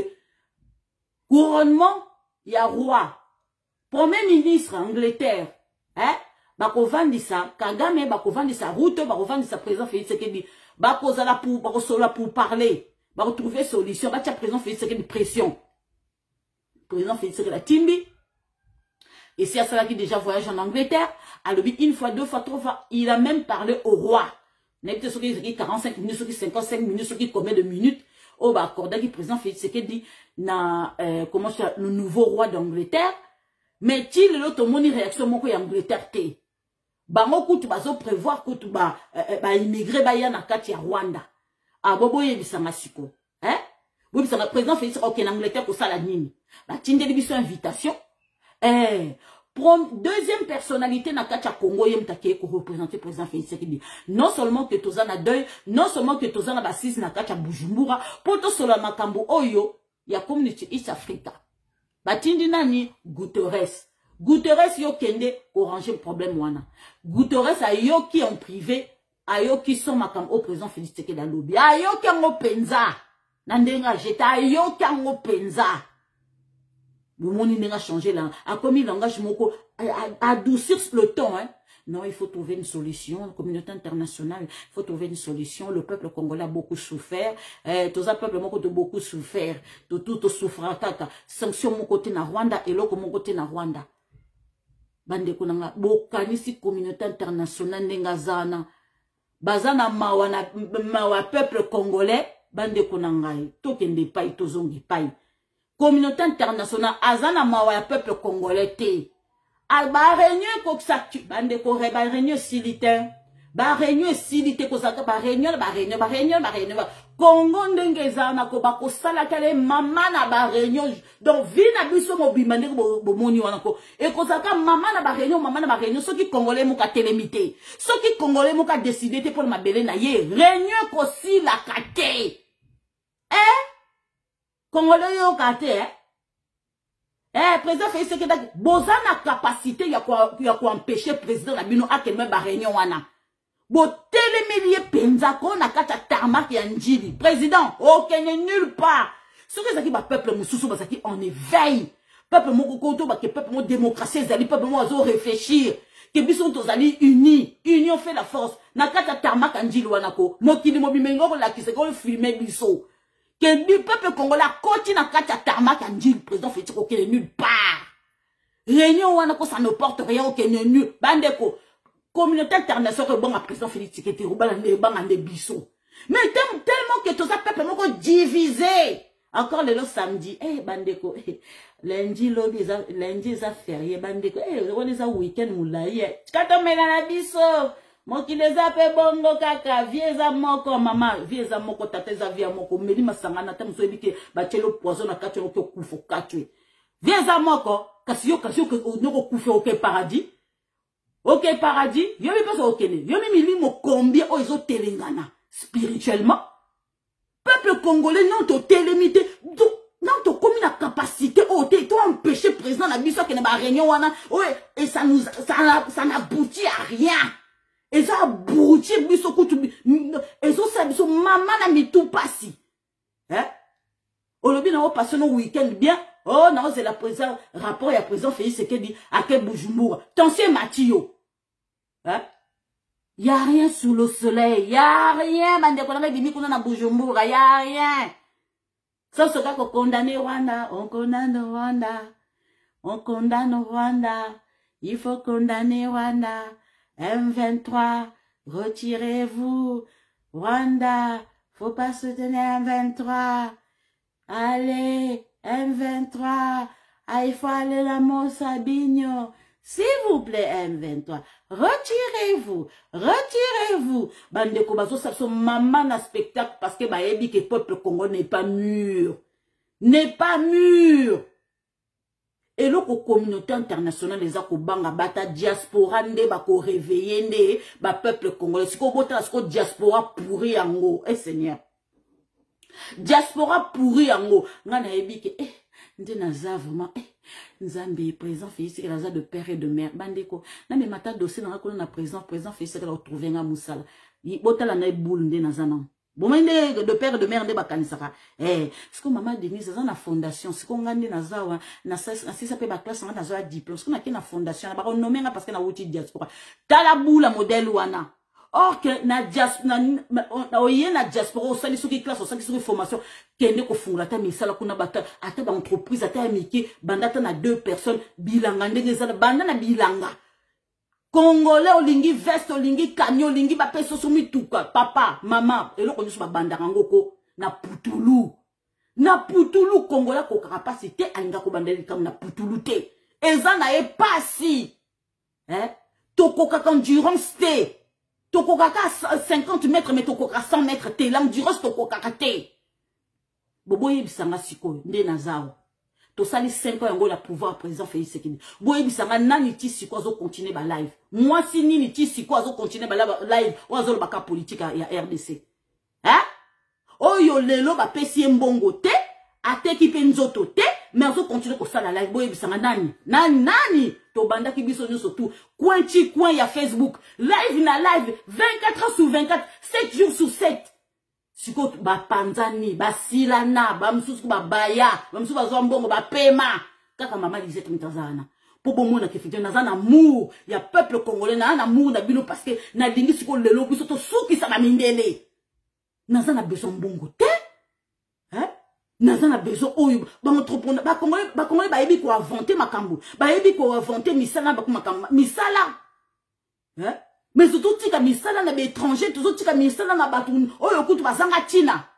couronnement ya roi premier ministre Angleterre hein bako vandisa Kagame bako vandisa Ruto bako vandisa président Félix Tshisekedi bako zala pour parler bako trouver solution ba tia président Félix Tshisekedi pression président Félix Tshisekedi la timbi et c'est à cela qui déjà voyage en Angleterre à l'obit une fois deux fois trois fois il a même parlé au roi n'était ce qui 45 minutes ce qui 55 minutes ce qui combien de minutes oh bah accorda qui président Félix Tshisekedi na comment ça le nouveau roi d'Angleterre mais il l'autre moni réaction moko ya Angleterre té bango kutu bazo prévoir kutu ba immigrer ba ya na kati ya Rwanda a bobo yebisanga siko hein oui ça président Félix OK en Angleterre ko sala nini ba tindeli biso invitation deuxième personnalité na kati ya Congo yemtake ko représenter président Félix Tshisekedi non seulement que tozana deuil non seulement que tozana basisi na kati ya Bujumbura poto sola makambo oyo ya community East Africa batindi nani Guterres yo kende oranger problème wana Guterres ayoki en privé ayoki son makam au président Félix Tshisekedi da lobby ayoki ngo penza na ndenga jeta ayoki ngo penza le monde n'a changé là a commis langage moko adoucir le ton hein non il faut trouver une solution la communauté internationale il faut trouver une solution le peuple congolais a beaucoup souffert tous les peuples moko de beaucoup souffert tout souffrant kaka sanction mon côté na Rwanda et l'autre mon côté na Rwanda bande kunanga bokanisi communauté internationale ngazana bazana mawa peuple congolais bande kunanga to kende pai to zongi pai communauté internationale azana mawa peuple congolais te ba réunion ko saktu bande ko ba réunion silité ba réunion silité ko saka ba réunion Congo ndengeza na ko ba ko sala kale mama na ba réunion donc vina biso mo bimande bo moni wana ko e ko saka mama na ba réunion soki congolais mo ka telemité soki congolais mo ka décider te pour mabele na ye réunion ko si la kate congolais yo kate président Félix Tshisekedi boza na capacité ya ko empêcher président na bino akeme ba réunion wana bo télémélier penza ko na kata tarmac ya njili président aucun nulle part ce que ça qui ba peuple mususu ba qui en éveil peuple moko koto ba que peuple mo démocratie zali peuple mo azo réfléchir que biso tozali union fait la force na kata tarmac ya njili wana ko mokili mo bimengo ko la ki se ko filmer biso que le peuple congolais continue à kata tarmac ya njili président Félix aucun nulle part réunion wana ko ça ne porte rien aucun nul bandeko communauté internationale, bon, à président Félix Tshisekedi, Rubanda, Bisso. Mais tellement que tout ça, peuple, divisé. Encore le samedi, bandeko, lundi, lobby, lundi, ça férié, bandeko, on les a week-end, moulaye. Quand on met dans la Bisso, moi qui les appelle bongo kaka, vieza moko, maman, vieza moko, tateza via moko, meli masangana, tam so ebike, bachelo poison na katwe, oke kufo katwe. Vieza moko, kasi yo, noko kufe oke paradis. Ok, paradis, yo mi passe ok, yo mi mili mo combien, oh, ils ont telengana, spirituellement. Peuple congolais, non, to télémité, non, to comme la capacité, oh, to empêcher président la biso qui n'est pas réunion, et ça n'aboutit à rien. Et ça aboutit, biso, et ça, biso, maman n'a mis tout passé. Hein? Au lobby, n'a pas passé nos week-end bien. Oh non, c'est la président, rapport à la président Félix Tshisekedi à quel Bujumbura. Tension Mathieu. Hein? Y a rien sous le soleil. Y a rien, bande qu'on a dit qu'on a Bujumbura. Y a rien. Sauf ce cas qu'on condamne Rwanda. On condamne Rwanda. On condamne Rwanda. Il faut condamner Rwanda. M23, retirez-vous. Rwanda, faut pas soutenir M23. Allez. M23, il faut aller à Monsabinho. S'il vous plaît, M23, retirez-vous, retirez-vous. Bande Kobazo, ça son maman na spectacle parce que baebi que le peuple congolais n'est pas mûr. N'est pas mûr. Et là, la communauté internationale, les akobanga, bata diaspora, nde bako réveiller, nde, ba peuple congolais. Si ko bota, si ko diaspora pourri yango, Seigneur. Diaspora pourri yango ngana ebike nde naza vraiment nzambe président Félix Tshisekedi naza de père et de mère bandeko na me mata dossier na kona na président Félix Tshisekedi la retrouver nga musala botala na boule nde naza na bomende de père et de mère nde bakanisaka siko mama Denise naza na fondation siko ngande naza wa na sisa pe ba classe nga naza diplôme siko na ke na fondation na ba nommer nga parce que na wuti diaspora tala boula modèle wana. Or que na diaspora na diaspora au sali soki classe au sali soki formation kende ko fungula ta misala kuna bata ata ba entreprise ata miki bandata na 2 personnes bilanga ndenge za banda na bilanga congolais olingi veste olingi camion olingi ba peso somi tuka papa mama eloko nyuso ba banda ngoko na putulu congolais ko capacité alinga ko bandeli kam na putulu te ezana e pasi toko ka endurance te. Toko kaka 50 mètres, mais toko kaka 100 mètres, te l'endurance toko kaka te. Bobo yebisanga siko, nde nazao. To sali 5 ans yango la pouvoir président Félix Tshisekedi. Bobo yebisanga nani ti siko azo continuer ba live. Moi si nini ti siko azo continuer ba live, ou azo baka politique ya RDC. Hein? Oyo lelo ba pesi mbongo te, ateki pe nzoto te, mais azo continuer ko sala live. Bobo yebisanga nani. To banda ki biso nyo surtout coin ya Facebook live na live 24 heures sur 24 7 jours sur 7 siko ba panzani ba silana ba msusu ba baya ba msusu ba zombongo ba pema kaka mama Lisette Mitazana pour bon monde qui fait na amour ya peuple congolais na amour na bino parce que na dingi siko lelo biso to suki sa mindele na besoin mbongo te Nazana besoin oyo ba entrepreneur ba congolais ba yebi ko inventer makambo ba yebi ko inventer misala ba makambo misala mais surtout tika misala na ba étranger toujours tika misala na ba oyo kutu bazanga tina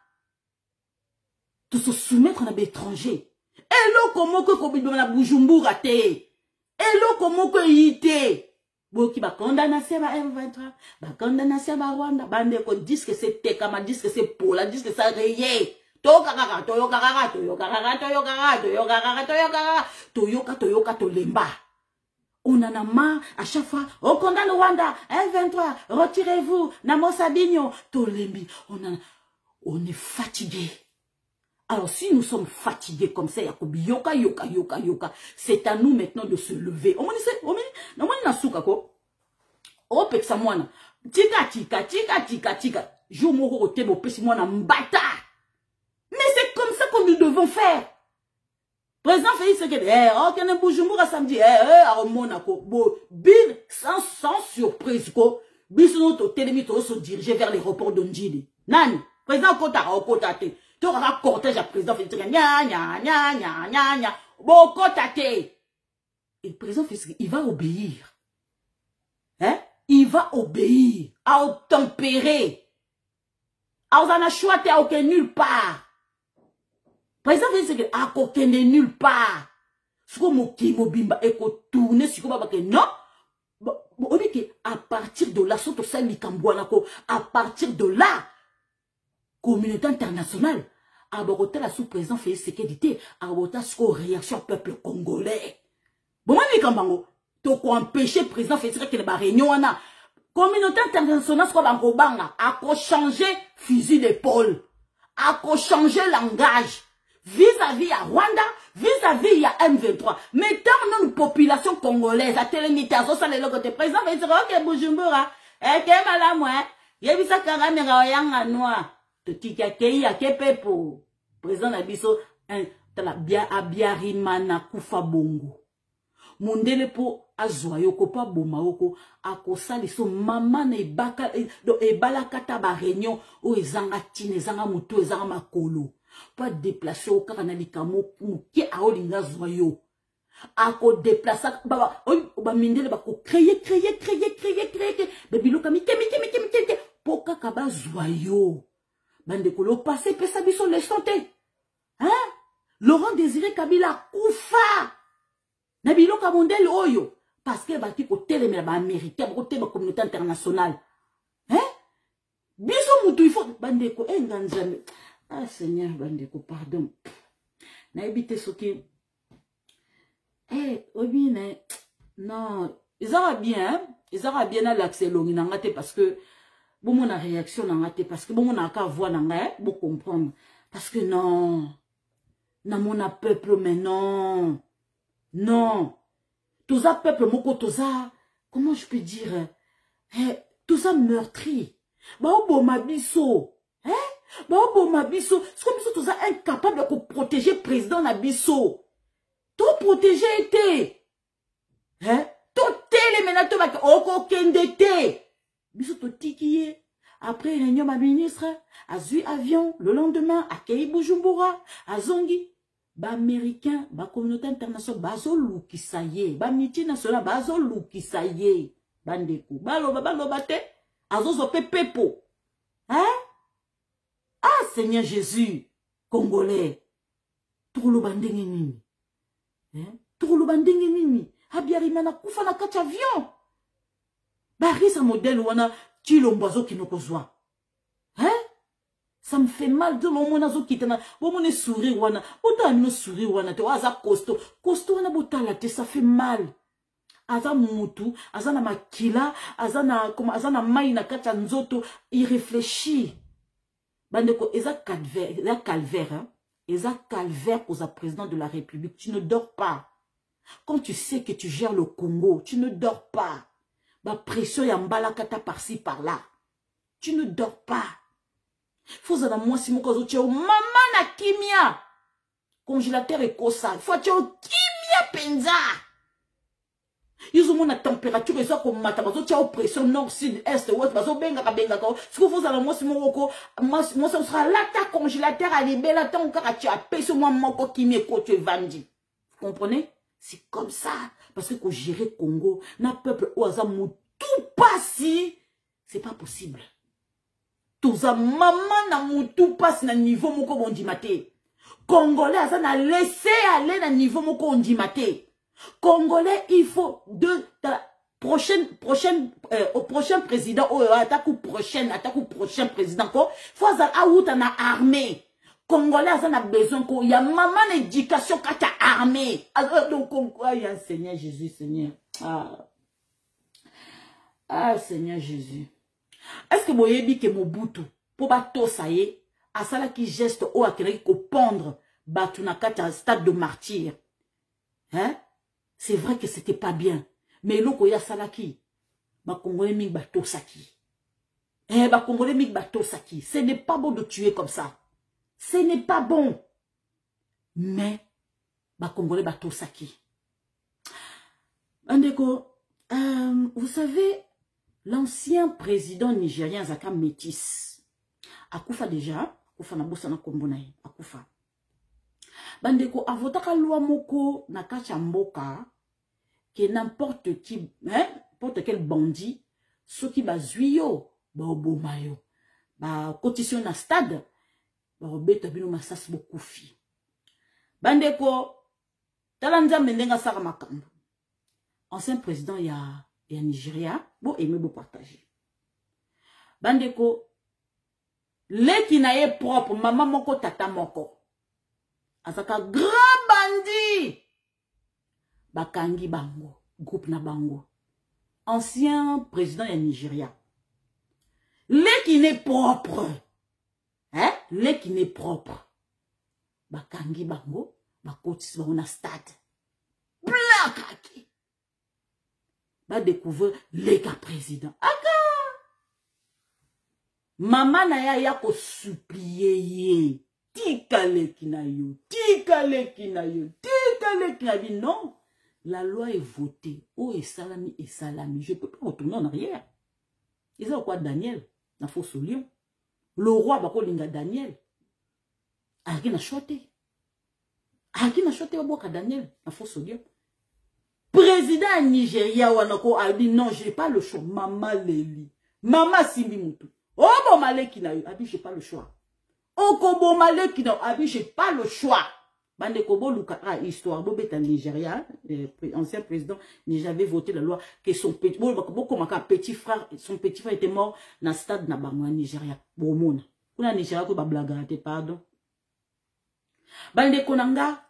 to se soumettre na ba étranger eloko moko ko bidoma na Bujumbura te eloko moko yite boki ba condamnation ba M23 ba condamnation ba Rwanda bande ko disque c'est tekama disque c'est pola disque ça rayé toyoka tolemba. On en a marre à chaque fois. On condamne Rwanda, M23, retirez-vous, Namo Sabinho, Tolembi. On est fatigué. Alors si nous sommes fatigués comme ça, yoka, c'est à nous maintenant de se lever. On tika. Jumoro tebo pesi mwana mbata. Mais c'est comme ça que nous devons faire. Président Félix Tshisekedi, ok, ne Bujumbura samedi, à Monaco, sans surprise, biso to télémi to se diriger vers l'aéroport d'Ondjili. Nani, président Kota, Okotate, tu auras cortège à président Félix Tshisekedi, nya, Bokotate. Et le président Félix Tshisekedi, il va obéir. il va obéir, à tempérer. À n'a choix à aucun nulle part. Président Félix Tshisekedi a aucun nulle part. Ce que mon bimba et qu'on tourne sur quoi que non. On dit que à partir de là, surtout ça à partir de là, communauté internationale, à Bogota la sous-président Félix Tshisekedi à Bogota sur réaction peuple congolais. Bon, on dit quand to ko empêcher président Félix Tshisekedi ba réunion ana communauté internationale soit bangobanga a ko changer fusil d'épaule, a ko changer langage vis-à-vis à Rwanda, vis-à-vis à M23. Mais tant notre population congolaise a télémité à ça les côté président Félix Tshisekedi OK Bujumbura et que malamu yebisa kamera yanga noa to tikakei ya kepepo président na biso tala bia abiarimana kufa bongo. Mondele po azwa yoko pa boma yoko akosali so mama na ebaka ebalakata ba réunion o ezanga tine ezanga mutu ezanga makolo pa déplacer o kaka na likamo muke aolinga zwa yo ako déplacer baba ba mindele ba ko créer be biloka mike po kaka ba zwa yo bande ko lo passer pesa biso le santé hein Laurent Désiré Kabila kufa na biloka mondele oyo parce que bati ko télémela ba américain ko télémela communauté internationale hein biso mutu il faut bandeko nganzame ah Seigneur bandeko pardon na ebité soki obine non ils aura bien à l'accès longi nangate parce que bon mon réaction nangate parce que bon mon aka voix nanga bon comprendre parce que non na mon peuple mais non. Tout ça peuple moko toza comment je peux dire tout ça meurtri. Ba obo mabiso. Ba obo mabiso, c'est comme si tout ça incapable de protéger président na biso. Tout protéger été. Tout télé maintenant to ba oko kendete. Biso to tikiye. Après réunion ma ministre, azui avion le lendemain à Kei Bujumbura, à Zongi. Ba américain, ba communauté internationale, ba zolu ki saye, ba miti national, ba zolu ki saye, bandeko, baloba te, azozo pepepo, hein? Ah, Seigneur Jésus, Congolais, troulo bandenge nini, hein? Troulo bandenge nini, abiarimana kufa na kati avion, ba risa modèle wana, chilombazo kinokozwa, hein? Ça me fait mal de mon azo kitana. Bon mon sourire wana. Autant no sourire wana te aza costo. Costo wana botala te ça fait mal. Aza mutu, aza na makila, aza na mai na kata nzoto, il réfléchit. Bandeko eza calvaire hein. Eza calvaire pour un président de la République. Tu ne dors pas. Quand tu sais que tu gères le Congo, tu ne dors pas. Ba pression ya mbala kata par-ci par-là. Tu ne dors pas. Faut que moi si mon cause maman na kimia congélateur et kosa faut que kimia penza ils ont la température et ça comme mata bazo tia pression nord sud est ouest bazo benga ko ce que faut que moi si mon roko moi ça sera là ta congélateur à libérer tant que tu as payé moi moko kimia ko tu vandi vous comprenez c'est comme ça parce que gérer Congo na peuple au hasard tout passi c'est pas possible. Toza maman na mutu passe na niveau moko bondimate. Congolais a na laisser aller na niveau moko ondimate. Congolais il faut au prochain président attaque ou prochain président ko faut a outa na armée. Congolais a na besoin ko ya maman éducation kata armée. Donc ya Seigneur Jésus Seigneur. Ah Seigneur Jésus. Est-ce que vous voyez que Mobutu, pour bateau ça y est, à ça qui geste au akéré ko pendre Batunakata stade de martyr. Hein? C'est vrai que c'était pas bien. Mais l'autre ya salaki, ba Congolais mi bateau saki. Ba Congolais mi bateau saki. Ce n'est pas bon de tuer comme ça. Ce n'est pas bon. Mais ba Congolais bateau saki. Andeko, vous savez. L'ancien président nigérien Zaka Métis, Akoufa déjà, Akoufa na bossa na kombonaï, Akoufa. Bandeko avotaka loi moko na kacha mboka que n'importe qui, n'importe quel bandit soki bazwi yo baoboma yo bakotisi yo na stade baobeta bino masasi bokufi. Bandeko tala nzambe ndenge asala makambo. Ancien président ya Nigeria bo aimé bo partager. Bandeko leki na ye propre mama moko tata moko azaka grand bandit bakangi bango groupe na bango. Ancien président ya Nigeria leki n'est propre, hein, leki n'est propre bakangi bango bakotisi bango na stade blakaki ba découvrir leka président aka mama na ya ko supplier ye tika leki na yo non. La loi est votée. Oh, et salami. Je ne peux pas retourner en arrière. Ils ont quoi Daniel? Na fausse lion. Le roi bako linga Daniel. Arki na choté waboka Daniel. Na fausse lion. Président Nigeria wanako a dit non, j'ai pas le choix. Mama Leli. Mama Simbi Moutou. Oh, bon maleki na yo. A dit j'ai pas le choix. Oh, bon maleki na yo. A dit j'ai pas le choix. Bande Kobo Luka, histoire, Bobeta Nigeria, ancien président, j'avais voté la loi que son petit frère, était mort dans le stade na Bango Nigeria. Bomona. Kuna Nigeria ko ba blagate, pardon. Bande Konanga.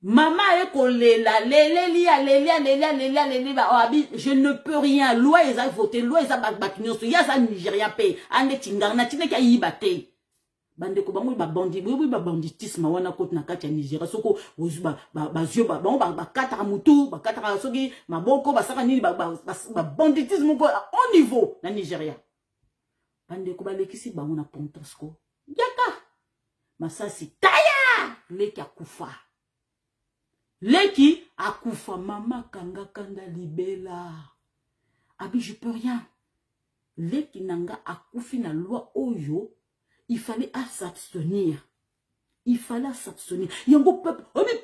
Maman eko lela, je ne peux rien. Loi ils a voté, loi ils a bakbakinyo, il y a ça Nigeria paye, ane tingar, na tine ka yibate. Bande ko bango ba banditisme wana kote na kati ya Nigeria soko ba katara mutu ba katara soki maboko ba saka nini ba banditisme ko au niveau na Nigeria. Bande ko ba lekisi bango na Pontosko yaka masasi taya leki akufa mama kanga kanda libela abi je peux rien leki nanga akufi na loi oyo. Il fallait s'abstenir. Yango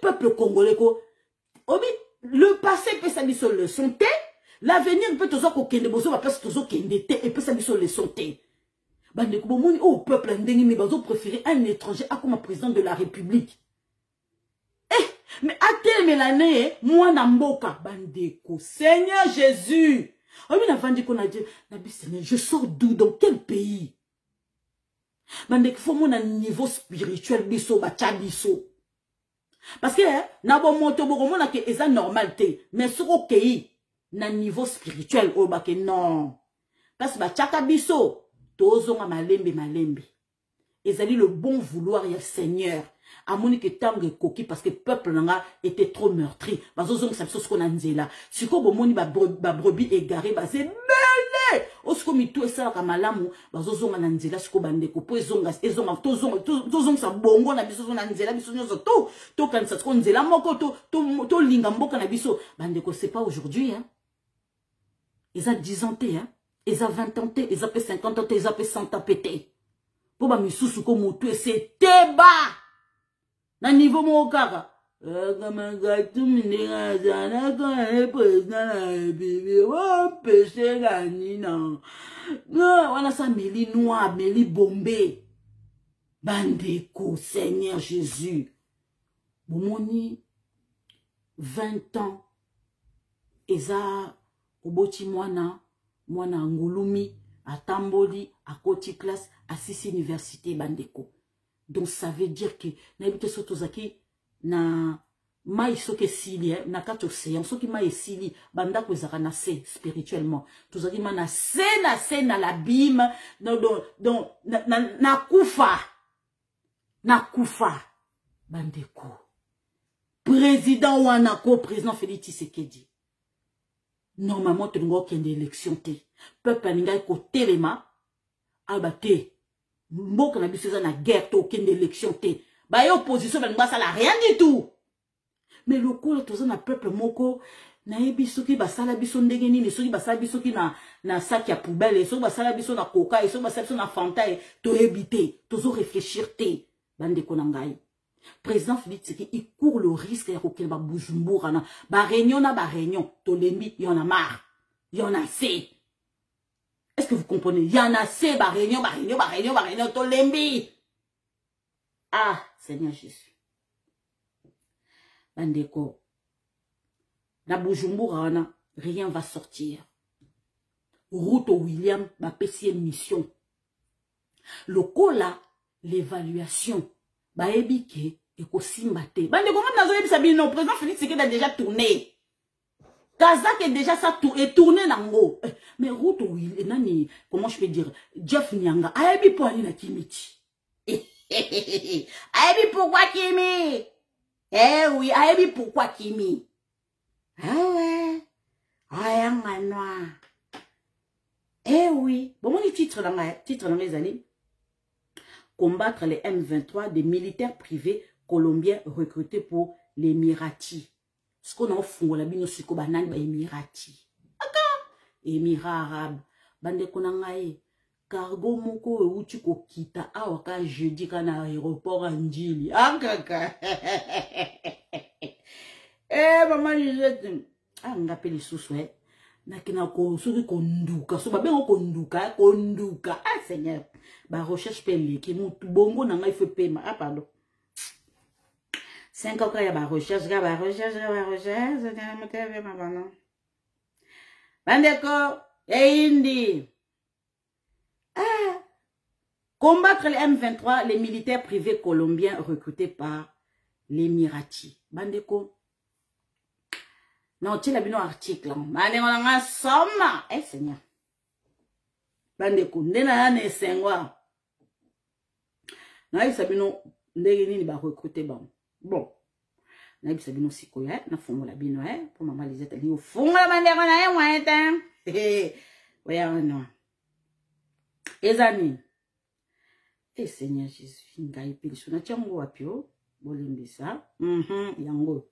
peuple congolais ko. Le passé peut ça biso le santé. L'avenir peut toujours ko kende bozo va pas toujours kende té et peut ça biso le santé. Bande ko bomoni au peuple ndengi mais bazo préférer un étranger à comme président de la République. Mais à quelle l'année moi na mboka bande ko Seigneur Jésus. Obi na vandi ko na dit na bi Seigneur, je sors d'où, dans quel pays? Bande faut mon niveau spirituel biso bacha biso. Parce que na bon moto boko mona ke eza normalité, mais sur okei na niveau spirituel o ba ke non. Parce bacha biso tozonga malembe. Ezali le bon vouloir ya Seigneur. Amoni ke tangue koki parce que peuple nanga était trop meurtri. Bazozonga sa biso ko na nzela. Siko bomoni ba brebis égaré ba c'est osko mitu esala ka malamu bazozonga na nzela siko bandeko po ezonga tozonga sa bongo na biso na nzela biso nyoso to kanisa siko nzela moko to linga mboka na biso bandeko c'est pas aujourd'hui hein. Ils ont 10 ans hein. Ils ont 20 ans ils ont 50 ans ils ont 100 ans pété. Po ba misusu ko mutu c'est teba na niveau mo kaka. Voilà ça, Méli noir, Méli bombé. Bandeko, Seigneur Jésus. Bomoni, 20 ans. Eza, oboti mwana ngulumi, à Tamboli, à Koti classe, à 6 universités, bandeko. Donc ça veut dire que, n'habite sotozaki, na mai soke sili na kato océan soki mai sili banda ko ezaka na se spirituellement tozaki mana se na l'abîme donc na kufa bandeko président wana ko président Félix Tshisekedi normalement tu ngo kende élection te peuple ninga ko telema abate mboka na biso za na guerre to kende élection te. Ba yo opposition ben ça la rien du tout. Mais le coup là tous un peuple moko na yebi soki basala biso ndenge nini soki basala biso ki na sac ya poubelle soki basala biso na coca soki basala biso na fanta to ebité tozo réfléchir te bande ko na ngai Président Félix Tshisekedi, il court le risque de faire ba Bujumbura na ba réunion, Tolembi, il y en a marre. Il y en a assez. Est-ce que vous comprenez? Il y en a assez, ba réunion, Tolembi. Ah, Seigneur Jésus. Bandeko. Na Bujumbura na rien va sortir. Ruto William va passer mission. Le cola, l'évaluation. Ba ebike et ko simbate. Bande ko ngam nazo yebisa bino président Félix Tshisekedi a déjà tourné. Kazak est déjà ça tourné nango. Mais Ruto William nani comment je peux dire Jeff Nyanga a ebi po ali na Kimiti. A ebi pourquoi Kimi? Eh oui, a ebi pourquoi Kimi? Ah ouais. Ayanga noa. Eh oui. Bon mon titre dans les années. Combattre les M23 des militaires privés colombiens recrutés pour l'Émirati. Ce qu'on a fait, on a bien aussi banane Émirati. Émirats arabes. Bande konangaye. Cargo moko uchi ko kita awaka jeudi kana aéroport Anjili. Akaka. Maman je ngape les sous-souhait. Nakina ko soki konduka so babengo konduka ah Seigneur ba recherche pele ki mutu bongo na ngai fe pema ah pardon 5 ans ya ba recherche na moteve mabana bandeko indi combattre les M23 les militaires privés colombiens recrutés par l'Émirati bandeko. Non, tu l'as vu dans l'article. Bande on a soma. Eh Seigneur. Bande kunde na ne sengwa. Na ibisabino ndenge nini ba recruter ba. Bon. Na ibisabino sikoya na fongola bino pour maman Lisette ali fongola bande ko na moi eta. Oya non. Ezani. Eh Seigneur Jésus, ngai piliso na chango wapio bolimbisa. Yango.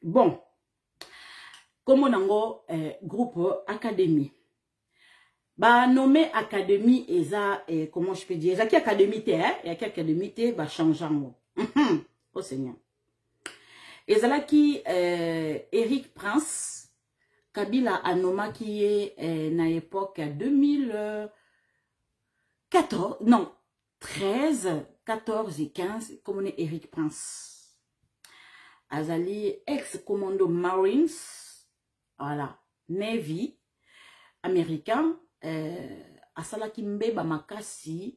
Bon. Comme on a groupe académie. Bah nommé académie eza comment je peux dire eza qui académie té il y a qui académie té bah changeant. Oh Seigneur. Ezala qui Eric Prince Kabila anoma qui est na époque 2014 non 13 14 et 15 comme on est Eric Prince. Azali ex-commando Marines. Voilà, Navy américain, asala kimbe ba makasi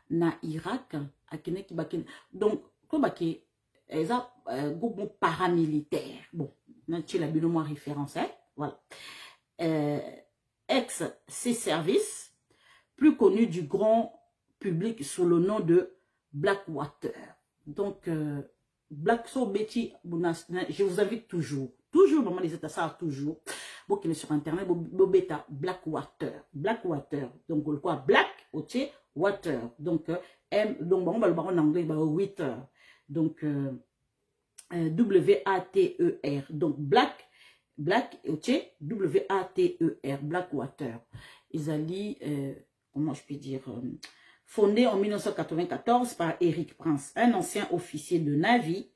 na Irak, akene ki baken. Donc, ko bake eza groupe paramilitaire. Bon, tu l'as bien moi référence, hein? Voilà. Ex-C-Service, plus connu du grand public sous le nom de Blackwater. Donc, Black So Betty, je vous invite toujours, maman les états ça toujours, bon qui est sur internet, beta Blackwater, donc quoi Black, ok, Water, donc donc bon, on va le baron en anglais, Water, donc W-A-T-E-R, donc Black, ok, W-A-T-E-R, Blackwater, ils allaient, comment je peux dire, fondé en 1994 par Eric Prince, un ancien officier de Navy.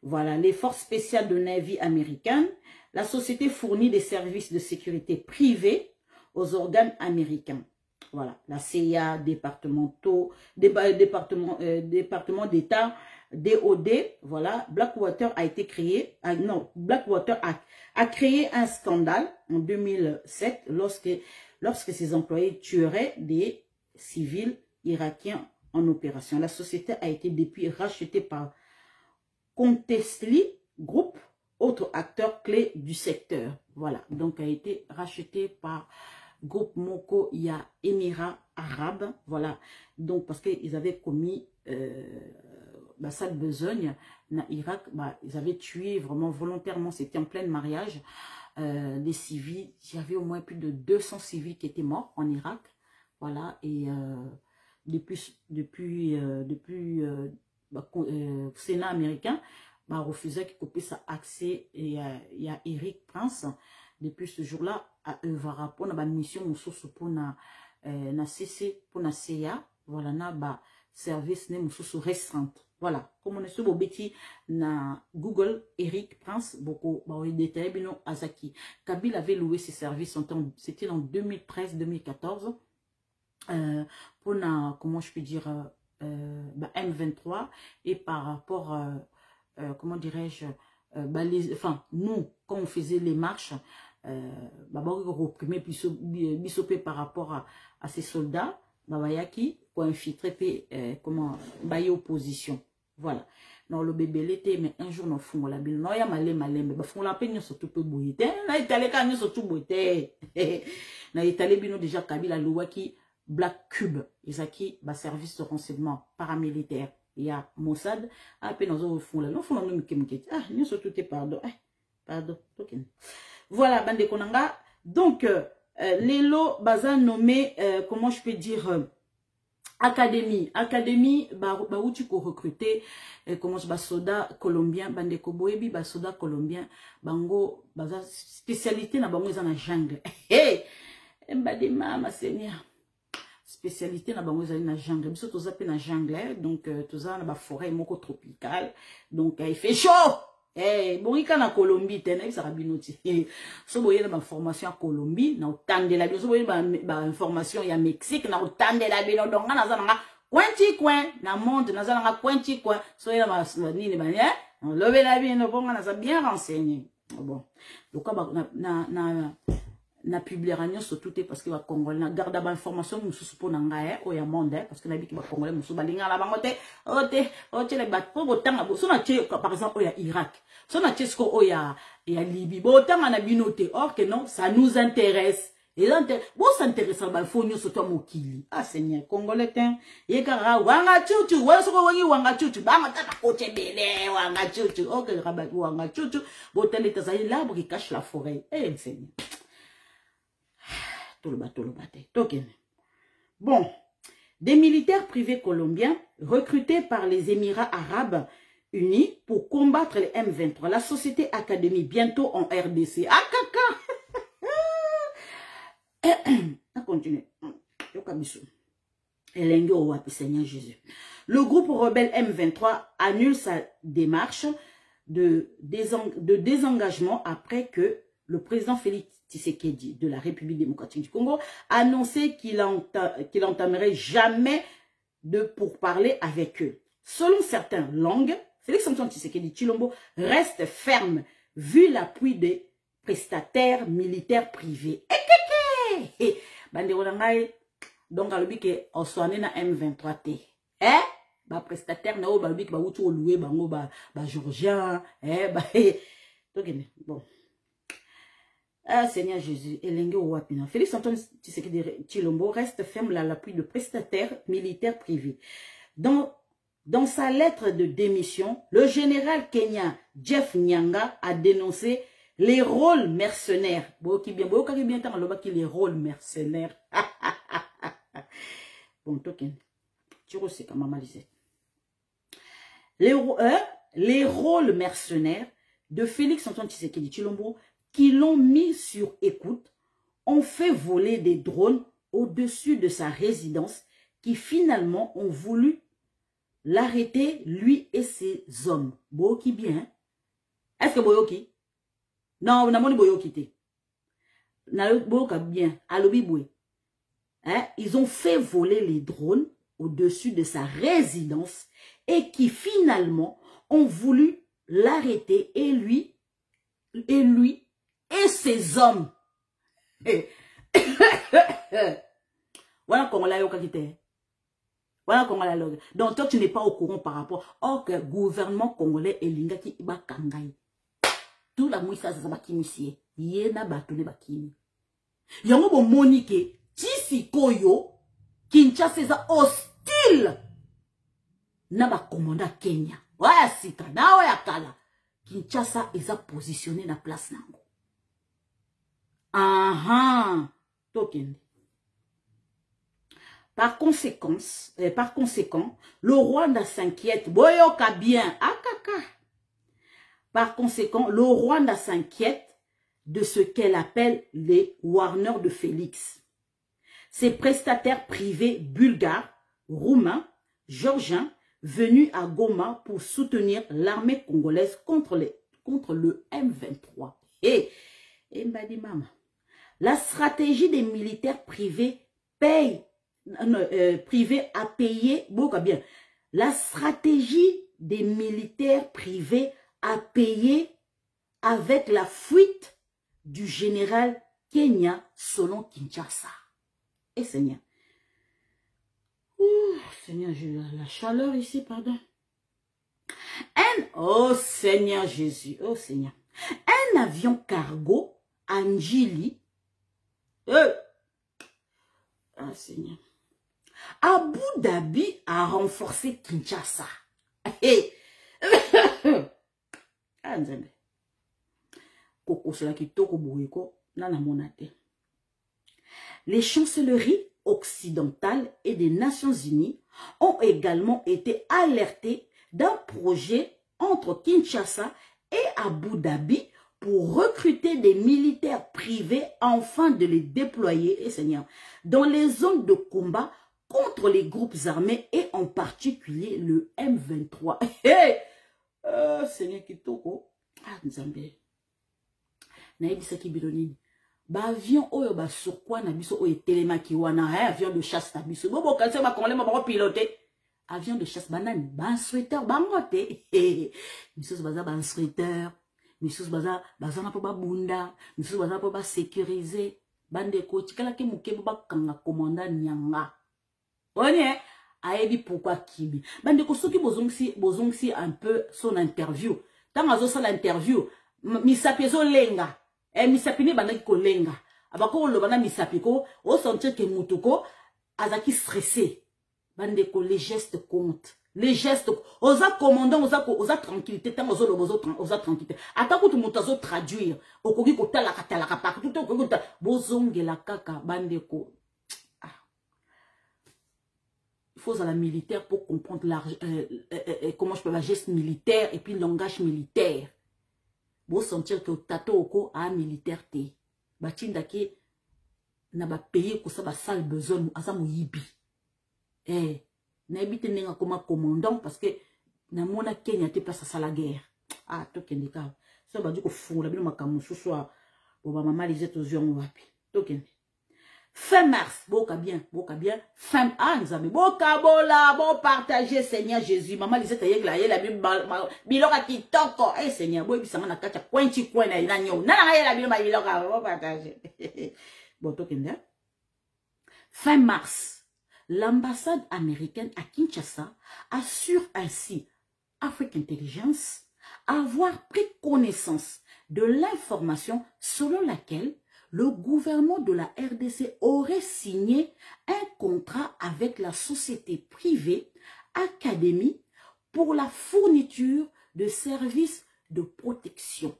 Voilà, les forces spéciales de Navy américaines. La société fournit des services de sécurité privés aux organes américains. Voilà, la CIA, département d'État, DOD. Voilà, Blackwater a été créé. Blackwater a créé un scandale en 2007 lorsque ses employés tueraient des civils irakiens en opération. La société a été depuis rachetée par Contestly Group, autre acteur clé du secteur. Voilà, donc a été rachetée par Groupe Moko, il y a Émirats Arabes. Voilà, donc parce qu'ils avaient commis ça de besogne en Irak, ils avaient tué vraiment volontairement, c'était en plein mariage, des civils. Il y avait au moins plus de 200 civils qui étaient morts en Irak. Voilà, et depuis Sénat américain refusait qu'il copie sa accès et il y a Eric Prince depuis ce jour-là à œuvre pour la mission pour na CC pour na CIA voilà na service ne mususu restreinte Voilà, comme on est sur Bobeti na Google, Eric Prince, beaucoup, détaillé, bino Azaki. Kabila avait loué ses services, c'était en 2013-2014, pour comment je peux dire, M23, et par rapport, comment dirais-je, enfin, nous, quand on faisait les marches, reprimé bisopé par rapport à ces soldats, qui ont infiltré, comment, opposition. Voilà. Non, le bébé l'été, mais un jour, non, fond la bille. Non, il y a malé, mais fond la peine, surtout peu bouillé. Na italé, quand surtout bouillé. Na italé, bino déjà, Kabila, Louaki, Black Cube, Isaki, service de renseignement paramilitaire. Il y a Mossad, à peine au fond là. Non, fond la nous, ah, nous surtout, pardon. Pardon. Voilà, bande konanga. Donc, les lots, bazan nommé, comment je peux dire, Académie, où tu peux recruter, comment je soda colombien, bande koboebi, soda colombien, bango, baza spécialité na bango na jungle. Hey, mbade ma seigneur. Spécialité na bango na jungle. Biso toza pe na jungle, donc toza na ba forêt moko tropicale, donc il fait chaud. Eh, bon, il y a en Colombie, tu sais, ça va bien. Si vous avez une formation en Colombie, vous avez une information en Mexique, vous avez une information bien renseigné. Bon, donc, na publier surtout parce que va congolais na garde ba information musu pour nanga o ya monde parce que na biki ba congolais musu balinga la bangote ote le bat po botanga bo so na par exemple o ya Irak so na tchesko o ya Libye botanga na binote or que non ça nous intéresse et bon s'intéresse ba fonyo surtout mokili ah seigneur congolais ten yekara wanga chuchu weso ko wangi wanga chuchu ba ngata kote bele wanga chuchu ok rabat wanga chuchu botele tazali l'arbre qui cache la forêt eh seigneur. Bon, des militaires privés colombiens recrutés par les Émirats arabes unis pour combattre les M23. La société Académie, bientôt en RDC. Ah, caca! On continue. Seigneur Jésus. Le groupe rebelle M23 annule sa démarche de désengagement après que le président Félix Tshisekedi de la République démocratique du Congo a annoncé qu'il entamerait jamais de pourparler avec eux. Selon certaines langues, Félix Tshisekedi Tshilombo reste ferme vu l'appui des prestataires militaires privés. Donc, à l'objet que on soit na M23T. Ba prestataire na o ba bik ba wutu loué bango ba georgien bon. Ah, Seigneur Jésus, Félix Antoine Tshisekedi Tshilombo reste ferme à l'appui de prestataires militaires privés. Dans sa lettre de démission, le général kenyan Jeff Nyanga a dénoncé les rôles mercenaires. Les rôles mercenaires. Bon, token. Tu sais comment maliser. Les rôles mercenaires de Félix Antoine Tshisekedi Tshilombo qui l'ont mis sur écoute, ont fait voler des drones au-dessus de sa résidence qui finalement ont voulu l'arrêter, lui et ses hommes. Boyoki bien. Est-ce que Boyoki? Non, on a mon Boyoki te. Boyoka bien. Alobi Boy. Ils ont fait voler les drones au-dessus de sa résidence et qui finalement ont voulu l'arrêter et lui et ses hommes. Voilà comment la yoka kite. Voilà comment la yoka. Donc toi tu n'es pas au courant par rapport au gouvernement congolais et linga ki iba kangai. Tout la mouissa ça va kimisie. Yena batule bakimi. Yango bo monike Tshisikoyo Kinshasa eza hostile. Na ba commanda Kenya. Waya sika na waya kala. Kinshasa eza positionné na place nango. Token. Par conséquent, le Rwanda s'inquiète. Boyoka bien. Akaka. Par conséquent, le Rwanda s'inquiète de ce qu'elle appelle les Warner de Félix. Ces prestataires privés bulgares, roumains, georgiens, venu à Goma pour soutenir l'armée congolaise contre le M23. Et Mbadi Mama, la stratégie des militaires privés privés a payé, beaucoup bien, la stratégie des militaires privés a payé avec la fuite du général Kenya selon Kinshasa. Et Seigneur, Seigneur, j'ai la chaleur ici, pardon. Oh Seigneur Jésus, oh Seigneur. Un avion cargo, Anjili, ah Seigneur. Abu Dhabi a renforcé Kinshasa. Hey. Ah Nzambe. Koko cela qui toko bouyeko, nana monate. Les chancelleries occidentales et des Nations Unies ont également été alertées d'un projet entre Kinshasa et Abu Dhabi pour recruter des militaires privés afin de les déployer, et Seigneur, dans les zones de combat contre les groupes armés et en particulier le M23. Hey! Seigneur Kitoko, ah Nzambe, naïbisaki bilonini. Ba avion oyo ba surquoi na biso oyo telemaki wana avion de chasse na biso bobo kanse ba congolais ba piloter avion de chasse banani ba instructeur bangote misos baza ba instructeur misos baza na po ba bunda misos baza po ba sécuriser bande ko tikala ke mukebo ba kanga commandant nyanga onye ayebi pourquoi kibi bande ko soki bozongsi un peu son interview tant azo sala interview misapezo lenga misapini bandaki kolenga abako lobana misapiko o sentir que mutuko azaki stressé bandeko les gestes comptent les gestes oza commandant oza tranquillité tant oza tranquillité atako tu mutazo traduire okoki kotala katala pa tout okoki bozongela kaka bandeko il faut à la militaire pour comprendre comment je peux la geste militaire et puis le langage militaire. Vous sentir que tato oko a militaire te. Batinda ke na ba payer ko sa ba sale besoin asa mo yibi. Na ebite nenga comme commandant parce que na mona Kenya te place à la guerre. Ah to kende ka. So ba di ko fula bino makamu so bo ba mama lisette aux yeux wapi. To kende. Fin mars, boka bien, fin Nzambe, boka bola, bon partager Seigneur Jésus, maman lisette yegla yela biloka kitoko, eh Seigneur, boy bisanga na kacha kwenchi kwena ina nyo, nana yela biloka bon partager. Bon tokende. Fin mars, l'ambassade américaine à Kinshasa assure ainsi Afrique Intelligence avoir pris connaissance de l'information selon laquelle le gouvernement de la RDC aurait signé un contrat avec la société privée Académie pour la fourniture de services de protection.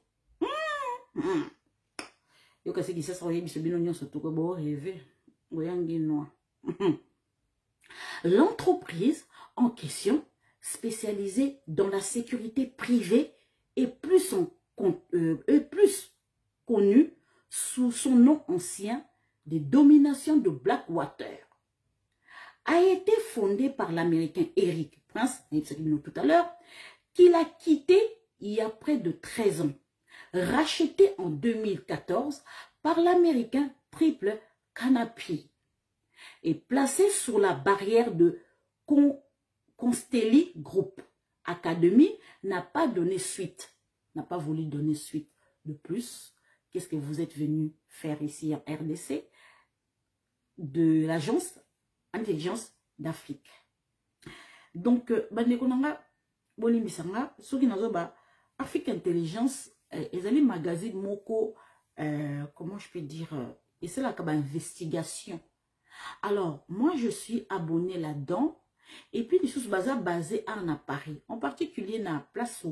L'entreprise en question, spécialisée dans la sécurité privée, est plus connue sous son nom ancien de domination de Blackwater, a été fondée par l'Américain Eric Prince, tout à l'heure, qui l'a quitté il y a près de 13 ans, racheté en 2014 par l'Américain Triple Canopy et placé sous la barrière de Constelli Group. Academy n'a pas donné suite, n'a pas voulu donner suite. De plus, qu'est-ce que vous êtes venu faire ici en RDC? De l'agence Intelligence d'Afrique. Donc, Bandekonanga, Bolimbisanga, ceux qui n'ont pas Afrique Intelligence, ils ont magazine Moko, comment je peux dire, et c'est là qu'il y a une investigation. Alors, moi, je suis abonné là-dedans, et puis les choses basées à Paris, en particulier na place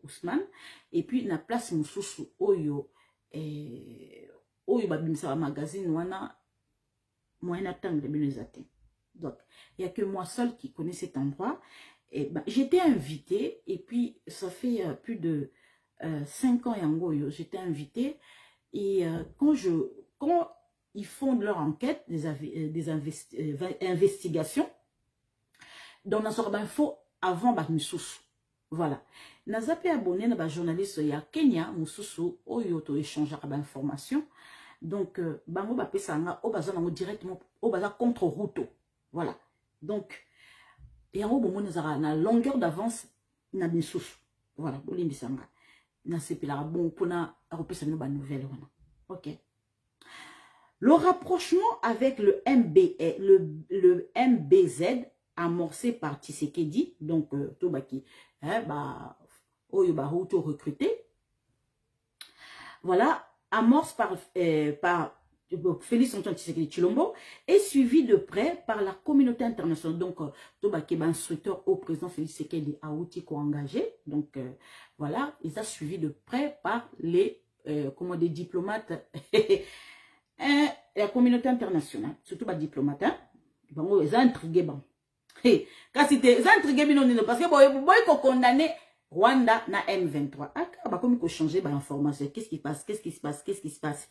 Ousmane, et puis na place Moussoussou Oyo. Oyo babimisa magazine wana moyen temps de binezate. Donc il y a que moi seul qui connais cet endroit. Et j'étais invitée et puis ça fait plus de 5 ans yango j'étais invitée et quand ils font leur enquête des investigations dans notre info avant ba misusu. Voilà. Naza pe abonné na ba journaliste ya Kenya mususu oyo to échanger ba information. Donc bango ba pesa nga o baza nango directement o baza contre Ruto. Voilà. Donc et en bon na na longueur d'avance na misusu. Voilà, bolimbi sanga. Na sepela bon pona repesa no ba nouvelle wana. OK. Le rapprochement avec le MBZ amorcé par Tshisekedi, donc Tobaki, Oyo Bahuto recruté, voilà, amorce par Félix Antoine Tshisekedi Tshilombo, est suivi de près par la communauté internationale. Donc, Tobaki, instructeur au président Félix Tshisekedi Aouti engagé. Donc, voilà, ils ont suivi de près par les des diplomates. La communauté internationale, surtout les diplomates, ils ont intrigué. Quand c'était intrigué, parce que ils ont condamné Rwanda na M23. Ah, comme il faut changer l'information. Qu'est-ce qui passe? Qu'est-ce qui se passe? Qu'est-ce qui se passe?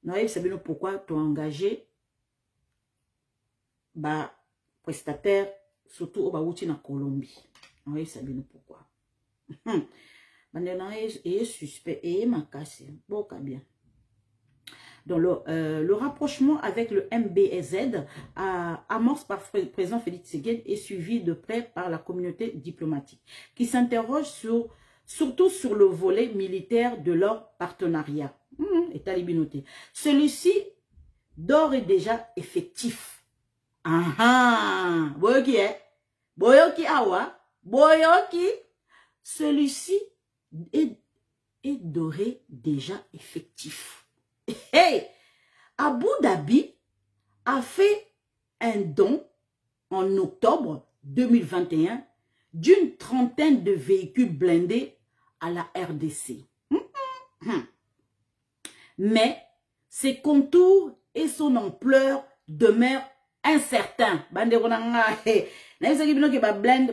Non, vous savez pourquoi tu as engagé prestataire, surtout au Baouti en Colombie. Non, vous savez pourquoi. Maintenant, il est suspect et il m'a cassé. Bon, bien. Donc, le rapprochement avec le MBZ amorce par le président Félix Tshisekedi est suivi de près par la communauté diplomatique qui s'interroge surtout sur le volet militaire de leur partenariat. État libinoté. Celui-ci d'ores et déjà effectif. Boyoki, Boyoki awa. Boyoki. Celui-ci est d'ores déjà effectif. Hey, Abu Dhabi a fait un don en octobre 2021 d'une trentaine de véhicules blindés à la RDC. Mais ses contours et son ampleur demeurent incertains.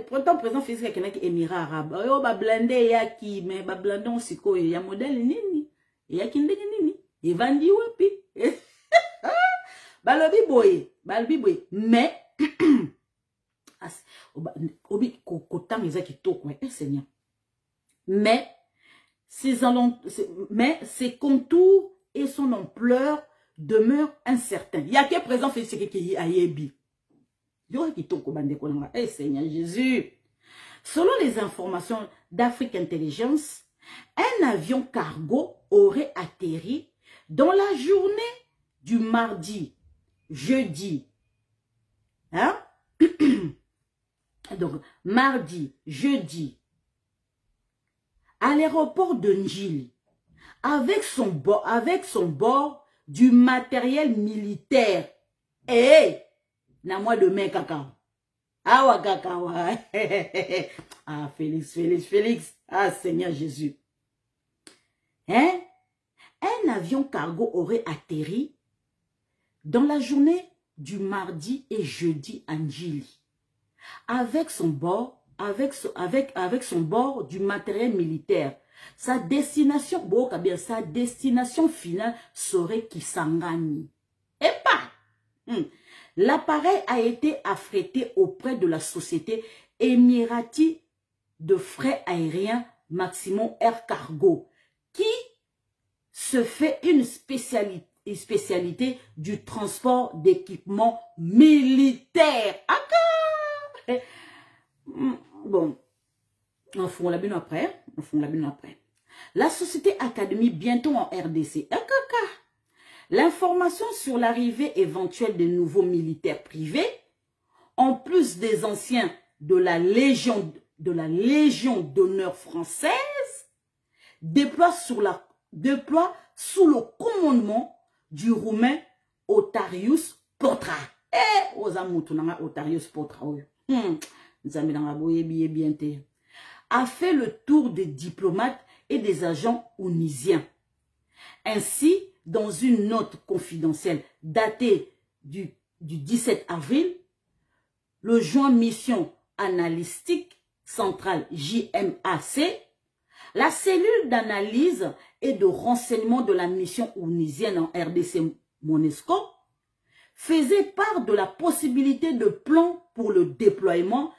Pourtant, président physique qui Émirats arabes. Oh, ba blindé ya ki, mais ba blindé on siko ya modèle nini, ya ki ndenge nini. Evandi wapi. Balobi boye, mais obi kotan ezaki toko Seigneur. Mais ses contours et son ampleur demeurent incertains. Il y a que présent fait ce qui a yebi. Seigneur Jésus. Selon les informations d'Afrique Intelligence, un avion cargo aurait atterri dans la journée du mardi, jeudi, donc mardi, jeudi, à l'aéroport de Njili, avec son bord du matériel militaire. Na moi de main cacao. Ah cacao. Ah Félix. Ah Seigneur Jésus. Un avion cargo aurait atterri dans la journée du mardi et jeudi à Njili, avec son bord du matériel militaire. Sa destination finale serait Kisangani. Et pas. L'appareil a été affrété auprès de la société émirati de frais aériens Maximum Air Cargo, qui se fait une spécialité du transport d'équipements militaires. Bon, on fond la bine après. La société Académie bientôt en RDC. L'information sur l'arrivée éventuelle de nouveaux militaires privés, en plus des anciens de la Légion d'honneur française, déploie sous le commandement du Roumain Otarius Potra. Otarius Potra. A fait le tour des diplomates et des agents onisiens. Ainsi, dans une note confidentielle datée du 17 avril, le joint mission analytique centrale JMAC, la cellule d'analyse et de renseignement de la mission onisienne en RDC MONUSCO, faisait part de la possibilité de plans pour le déploiement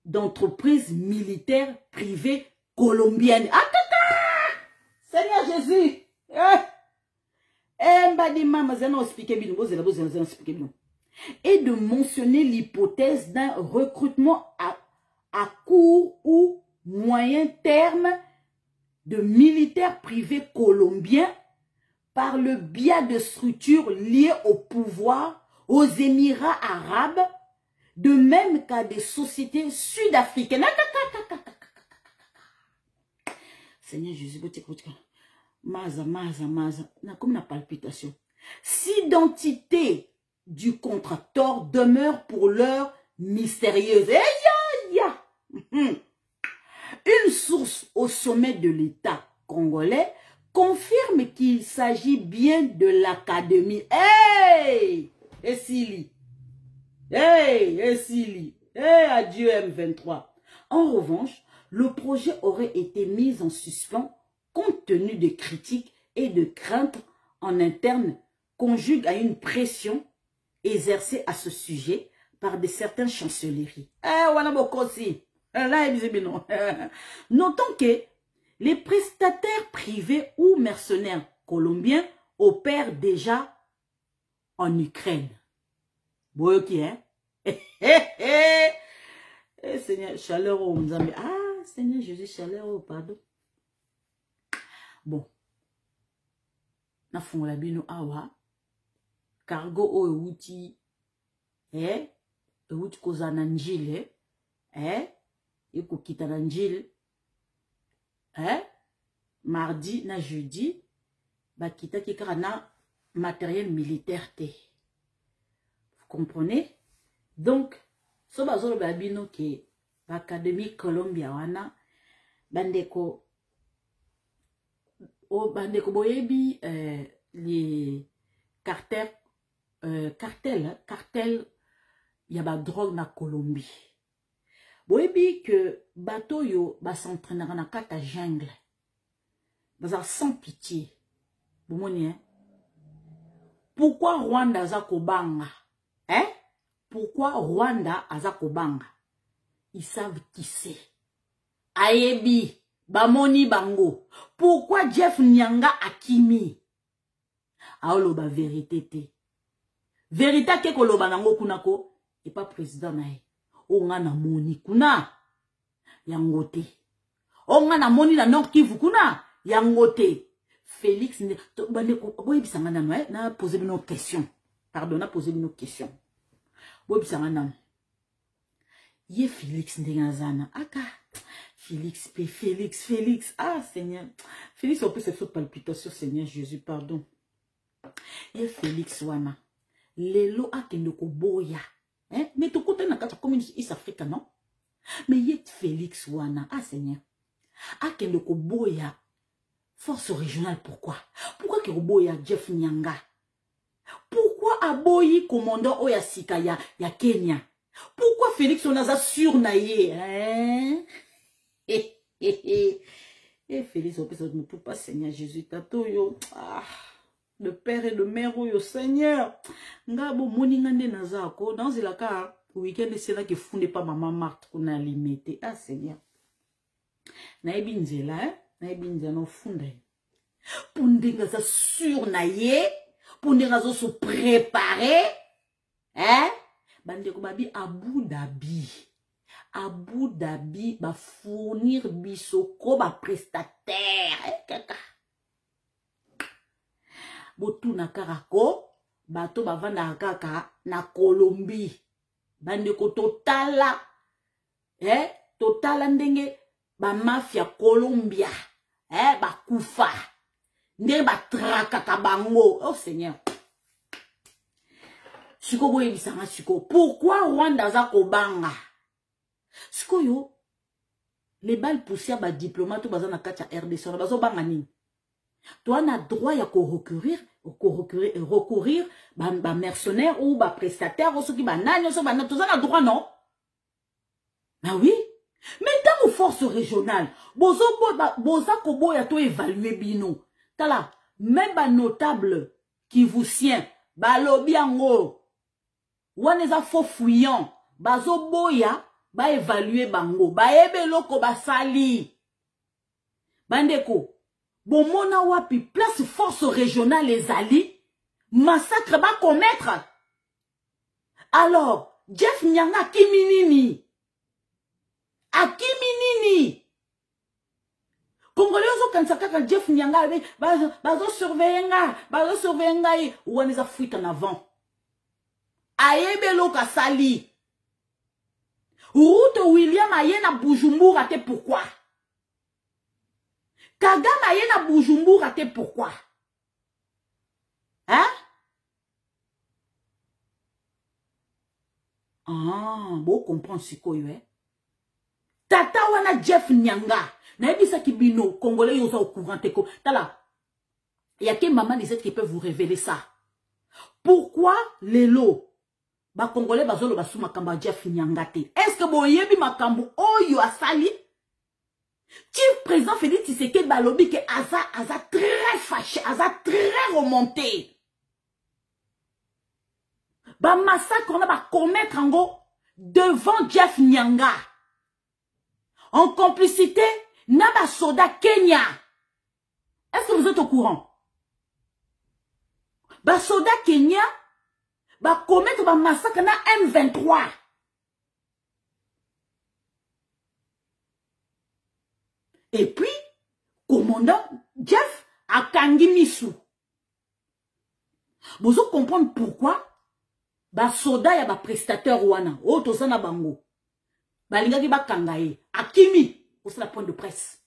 d'entreprises militaires privées colombiennes. Seigneur Jésus! Et de mentionner l'hypothèse d'un recrutement à court ou moyen terme de militaires privés colombiens par le biais de structures liées au pouvoir, aux Émirats arabes, de même qu'à des sociétés sud-africaines. Seigneur Jésus, maza, comme la palpitation. Si l'identité du contracteur demeure pour l'heure mystérieuse. Une source au sommet de l'État congolais confirme qu'il s'agit bien de l'académie. Hey! Essili. Hey! Essili. Hey! Adieu M23. En revanche, le projet aurait été mis en suspens compte tenu de critiques et de craintes en interne conjugues à une pression exercée à ce sujet par certaines chancelleries. Notons que les prestataires privés ou mercenaires colombiens opèrent déjà en Ukraine. Bon, ok, hein? Seigneur, chaleur au Mzambi. Ah, Seigneur Jésus, chaleur au pardon. Bon. Na fongola bino awa. Cargo o euti. Euti koza na njile. Eko kita na njile. Mardi na jeudi. Ba kita kikara na matériel militaire te. Vous comprenez? Donc, so bazolo babino ke l'Académie Colombia wana bandeko boyebi les cartels ya ba drogue na Colombie. Boyebi que bateau yo ba s'entraîner na kata jungle. Baza sans pitié. Bomoni hein? Pourquoi Rwanda za kobanga? Pourquoi Rwanda aza kobanga? Ils savent qui c'est. Ayebi, bamoni bango. Pourquoi Jeff Nyanga akimi? Aoloba vérité te. Vérité ke koloba nango kunako, et pas président nae. Onga na moni kuna, yangote. Onga na moni na Nord Kivu kuna, yangote. Félix, boye bisanga nano, na poser une question. Pardon, na poser une question. Boye bisanga nano. Ye Félix ndengazana. Aka. Félix. Ah, Seigneur. Félix, on peut se faire palpitation, Seigneur Jésus, pardon. Ye Félix wana. Lelo akende ko boya. Mais tu côté na kata communiste East Africa, non? Mais ye Félix wana. Ah, Seigneur. Akende ko boya. Force régionale, pourquoi? Pourquoi que boya Jeff Nyanga? Pourquoi aboyi commandant Oya Sikaya ya Kenya? Pourquoi Félix on a surnaillé? Félix, on ne peut pas, Seigneur Jésus. Tatoyo. Le père et le mère, yo, Seigneur. Ngabo moningande nazako. Dans le cas, le week-end, c'est là que fondé pas maman Marthe qu'on a limité. Ah, Seigneur. Naibinzela, naibinzela no fondé. Pour nga surnaillé, pour nga se préparer, Bande ko babi Abu Dhabi va fournir bisoko ba prestataire. Botu na karako bato bavanda kaka na Colombie. Bande ko totala ndenge ba mafia Colombia ba kufa ndenge ba traka kabango. Oh Seigneur. Siko boye bisanga siko. Pourquoi Rwanda za kobanga? Siko yo, les balles poussières ba diplomate ou baza na kati ya RDC na bazo banga nini? Toi na droit ya recourir ba mercenaires ou ba prestataires ou ceux qui ba nani so ba na toza na droit non? Ah oui? Mais dans nos forces régionales, boza koboya to évaluer bino. Tala, même ba notable qui vous tient balobi yango wana eza faux fuyant bazoboya ba évaluer bango bayebe loko basali bandeko bomona wapi place force régionale ezali massacre ba commettre. Alors Jeff Nyanga akiminini Congolais ozo kanisa kaka Jeff Nyanga bazo surveiller nga wana eza fuite en avant ayebe loka sali Ruto William aye na Bujumbura te pourquoi Kagame aye na Bujumbura te pourquoi hein bon comprendre sikoyo tata wana Jeff Nyanga na ebisa kibino Congolais yoza au courant teko tala y a que maman Lisette qui peut vous révéler ça pourquoi lelo ba Congolais bazolo basu makamba Jeff Nyanga te est-ce que boyebi makambo oyo asali Chief président Félix Tshisekedi balobi que aza très fâché aza très remonté ba massacre on va commettre en go devant Jeff Nyanga en complicité na ba soda Kenya. Est-ce que vous êtes au courant? Ba soda Kenya ba commettre ba massacre na M23. Et puis commandant Jeff akangi misu. Vous comprenez pourquoi? Ba soda ya ba prestataire wana o tozana bango balingaki ba kangaye akimi au point de presse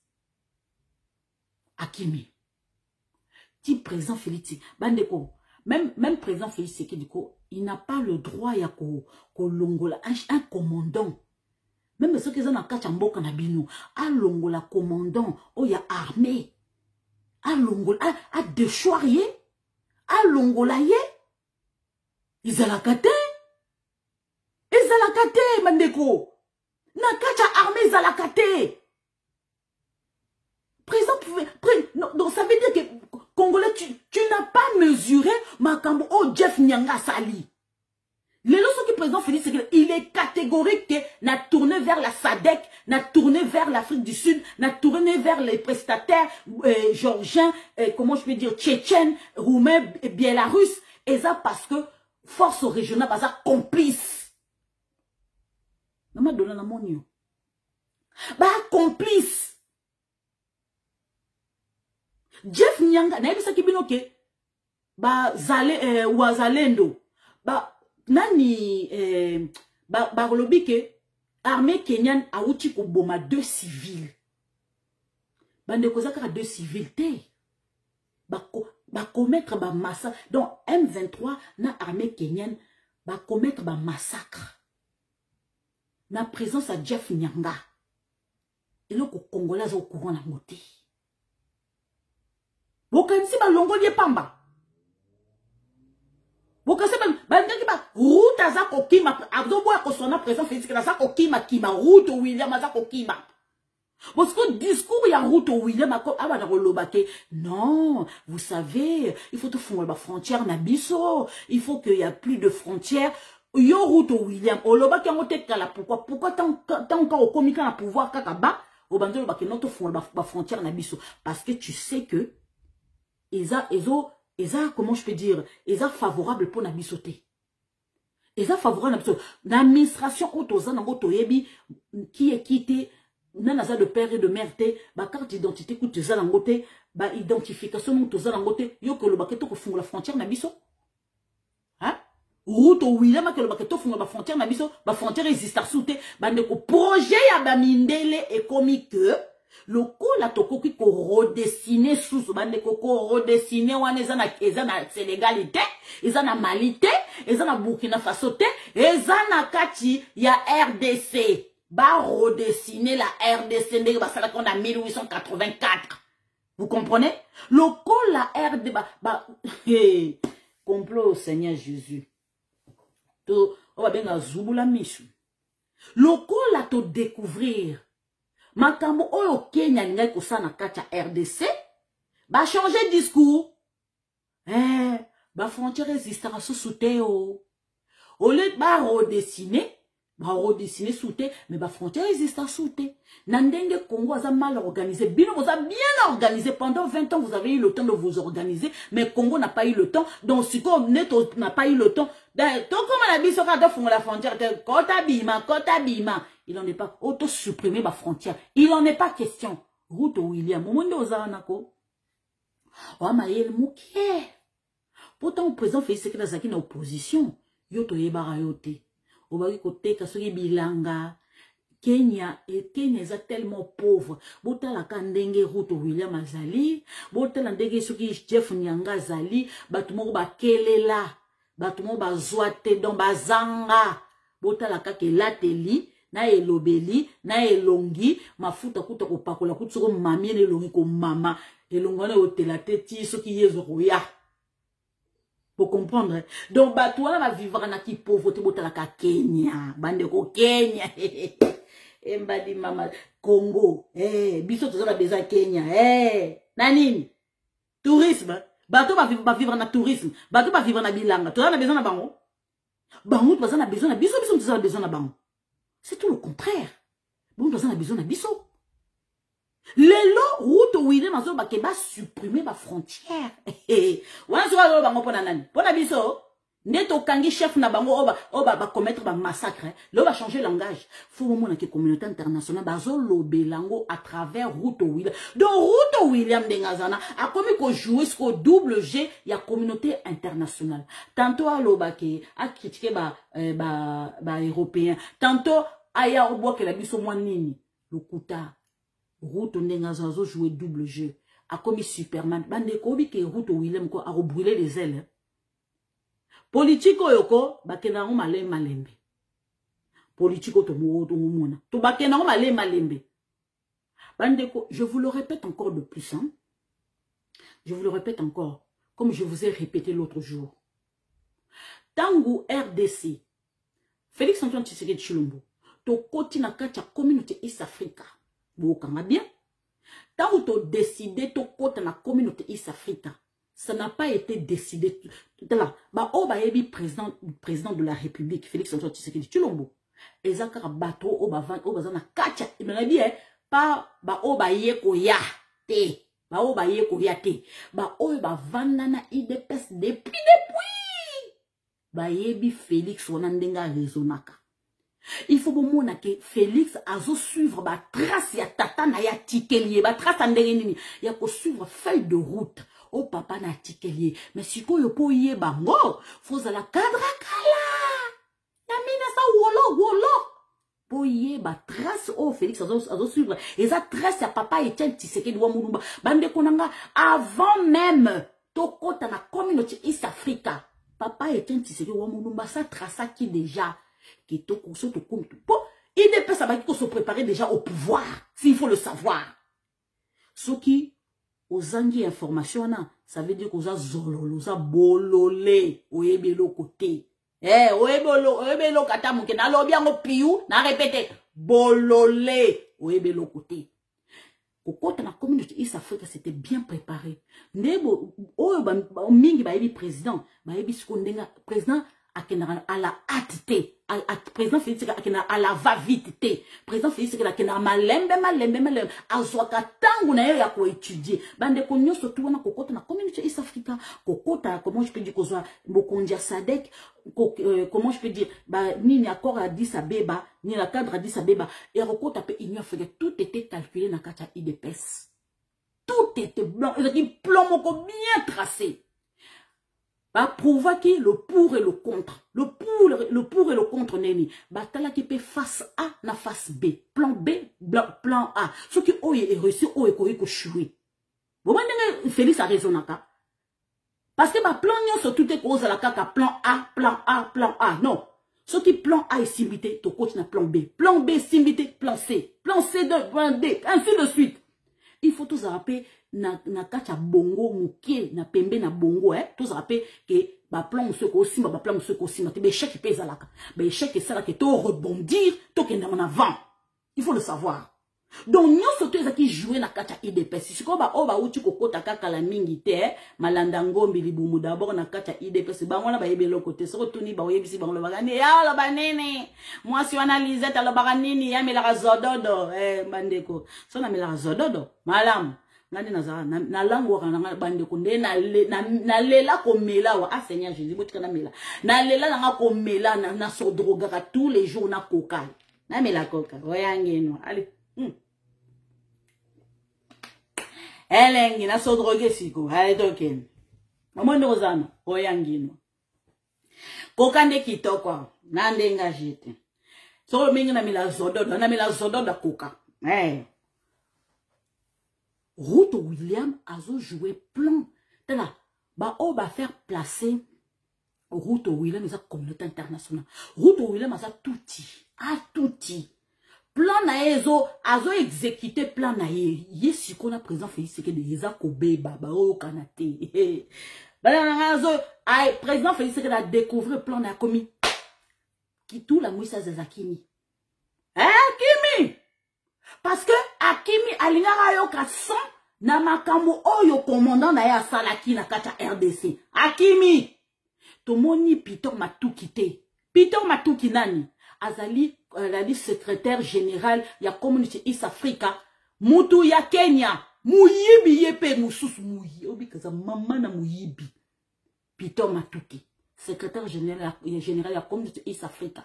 akimi ti président Félix bandeko même président Félix Sekidiko il n'a pas le droit ya ko longola un commandant même ceux qui sont na kacha mboka na bino a longola commandant o ya armée a longola a déchoirier a longola ye Izalakate mandeko Nakacha armée Izalakate président donc ça veut dire que Congolais tu n'as pas mesuré makambo oh Jeff Nyanga sali le lorsque le président Félix il est catégorique que n'a tourné vers la SADC n'a tourné vers l'Afrique du Sud n'a tourné vers les prestataires georgiens comment je peux dire tchétchènes roumains biélorusses et ça parce que force régionale baza complice. Nama donna na monio. Ba complice. Jeff Nyanga na ebisa kibino ke ba zale wazalendo. Ba nani ba lobi ke armée kenyane a uti ko boma 2 civils. Bande kozaka 2 civils te. Ba commettre ba massacre. Donc M23 na armée kenyane ba commettre ba massacre. Na présence à Jeff Nyanga. Et le Congolais au courant la moté. Bokansi ba longolier pamba. Bokansi ba ndaki ba route azako kima abdobo akosona présence physique na zako kima route William azako kima. Parce que discours il y a route William abana kolobake non vous savez il faut tout fondre la frontière na biso il faut qu'il y a plus de frontières yo route William olobake ngote kala pourquoi tant au komika na pouvoir kaka ba obandolo bake non tout fondre la frontière na biso parce que tu sais que eza comment je peux dire eza favorable pour na biso te eza favorable na biso l'administration autoza na ngoto yebi qui est quitté nanaza de père et de mère te ba carte d'identité coûte za na ngote ba identification nous toza na ngote yo ko lo baketo ko fungola frontière na biso hein route William ke lo baketo fungola ba frontière na biso ba frontière existe soute ba ndeko projet ya ba mindele et comme que le coup la tokoki ko redessiner sous ba ndeko ko redessiner wana eza na Sénégalité eza na Mali te eza na Burkina Faso te eza na kati ya RDC. Ba redessiner la RDC qu'on a 1884. Vous comprenez? Le col la RDC hey, complot au Seigneur Jésus. On va bien zubula michu. Le col la to découvrir. Makambo oyo Kenya linga ko sana kacha RDC ba changer discours. ba frontière existera sous souteo. Au lieu de ba redessiner soute, mais ba frontière existera soute. Nandenge Congo a mal organisé. Bino vous a bien organisé. Pendant 20 ans, vous avez eu le temps de vous organiser, mais Congo n'a pas eu le temps. Donc, si Neto n'a pas eu le temps, donc comme on a dit, la frontière, Kota Bima, il n'en est pas auto-supprimer ma frontière. Il n'en est pas question. Ruto William, au monde aux anako. Oh, Maël Mouké. Pourtant, le président Félix Tshisekedi Azaki na opposition. Yoto yebara yote. Obaki kote kasoki bilanga. Kenya est tellement pauvre. Botala kandenge Ruto William Azali. Botala ndenge soki Jeff Nyanga Azali. Batumo ba kelela. Batumo ba zoate don bazanga. Botala kake lateli. Na elobeli. Na elongi. Mafuta kuta kopakola kutsoko mami ne elongi ko mama. Elongone hotela teti soki yezo roya. Pour comprendre. Donc, bah, toi, va vivre en qui pauvreté, botala ka Kenya. Bande ko Kenya. Mbadi mama. Congo. Biso tous a besoin Kenya. Nanini. Tourisme. Bato va vivre en tourisme. Bato va vivre en bilanga. Tu as besoin de bango. Bango, tu as besoin de biso. Biso, tu as besoin de bango. C'est tout le contraire. Bon, tu as besoin de biso. Lelo route William Azo bakeba supprimer ma frontière. Wana so ba bango pona nani? Pona biso. Neto kangi chef na bango oba ba commettre ba massacre. Là va changer langage. Faut au moins que communauté internationale bazo lobelango à travers route William. Donc route William Dengazana a commis ko jouer ce double G ya communauté internationale. Tantôt à lobake a critiquer ba européen. Tantôt aya obo que la biso moi nini. Lokuta Ruto Ndengazazo jouer double jeu. A commis Superman. Bande kobi ke Ruto William ko a rebrûlé les ailes. Politico yoko, bakena ngo malembe. Politico to mona. To bakena ngo malembe. Bande ko, je vous le répète encore de plus, hein. Je vous le répète encore, comme je vous ai répété l'autre jour. Tangu RDC, Félix Antoine Tshisekedi Tshilombo, to koti na kacha communauté East Africa. Bokanga bien. Tant où tu décidé to côté na communauté East Africa, ça n'a pas été décidé. Là, bah oh bah ebi président de la République Félix Antoine Tshisekedi Tshilombo. Ezaka bato oh bah na kacha. Il m'a dit pas bah oh bah yeko ya te. Bah oh bah yeko ya te. Bah oh bah vandana IDPS depuis. Bah ebi Félix wanandenga rezonaka. Il faut que Félix azo suivre ba trace ya tata na ya tikelier ba trace ndenge nini ya ko suivre feuille de route au papa na tikelier mais siko yo po yé bango faut la cadre kala ya mina sa wolo po yé ba trace au Félix azo suivre et ça trace ya papa Etienne Tshisekedi wa Mulumba bande konanga avant même to kota na communauté East Africa papa Etienne Tshisekedi wa Mulumba ça trace qui déjà qui te consomme comme tout. Il ne peut savoir qu'il faut se préparer déjà au pouvoir, s'il faut le savoir. Ce qui, aux anguilles information, ça veut dire qu'on a zololo, on a bololé, on est de l'autre côté. Oebelo katamuke, na lobia ngo piou, na répété, bololé, on est de l'autre côté. Au côté de la communauté East Africa, c'était bien préparé. Nebo, mingi ba ebi président, président, à la hâte, président Félix à la va-vite, président Félix à malembe, azwaka tangu na ya ko étudier. Bande ko nyoso tu wana kokota na communauté East Africa, kokota, comment je peux dire, kozwa mokondia Sadek, comment je peux dire, bah, ni accord à Addis Abeba, ni la cadre à Addis Abeba, et kokota pe Union africaine, tout était calculé na kacha IDPS. Tout était blanc, et plan moko bien tracé. Bah, prouver que le pour et le contre. Le pour et le contre, neni. Bah, t'as qui peut face A, na face B. Plan B, plan A. Ce qui, est réussi, est correct, choué. Vous voyez, Félix a raison, naka. Parce que, bah, plan, sur tout est cause à la caca, plan A. Non. Ce qui, plan A est simité, ton coach na plan B. Plan B simité, plan C. Plan C2, plan D, ainsi de suite. Il faut tous rappeler, na kacha bongo mukie na pembe na bongo tous rappeler que ba plan monsieur ko simba ba plan monsieur ko simba te be échec pesa laka ba échec ça là que to rebondir to que en avant il faut le savoir Donc nous surtout les qui jouer na kacha IDPS. Si ko ba oba uti ko kota kaka la mingi te malanda ngombi libumu d'abord na kacha IDPS ba ngona ba yebelo côté so tuni ba yebisi ba ngolo bagani ya lo banene. Moi si analyse ta lo baganini ya mela zododo bandeko. So na mela zododo malam. Ngani na lango kana bandeko nde na lela ko mela wa Seigneur Jésus botika na mela. Na lela na ko mela na so droga tous les jours na coca. Na mela coca. Oyangeno. Allez. Elengi na so drogue siko hai token mamondo kozana oyangino kokande kitoko na ndenga jete so mingi na mila zodo da koka Ruto William azo joué plan tena ba o ba faire placer Ruto William eza communauté internationale Ruto William asa touti plan na ezo azo exécuter plan na yesi kona président Félix Tshisekedi yeza kobeba ba o kanate bana azo ay président Félix Tshisekedi a découvert plan na komi qui tout la Moïse Akimi Akimi parce que Akimi alingara yo 400 na makambo oyo commandant na ya salaki na kata RDC Akimi tomoni Peter Matuki nani azali la secrétaire général ya communauté East Africa mutu ya Kenya muyibi yepe mususu muyibi kaza mama na muyibi Peter Matuki secrétaire général ya communauté East Africa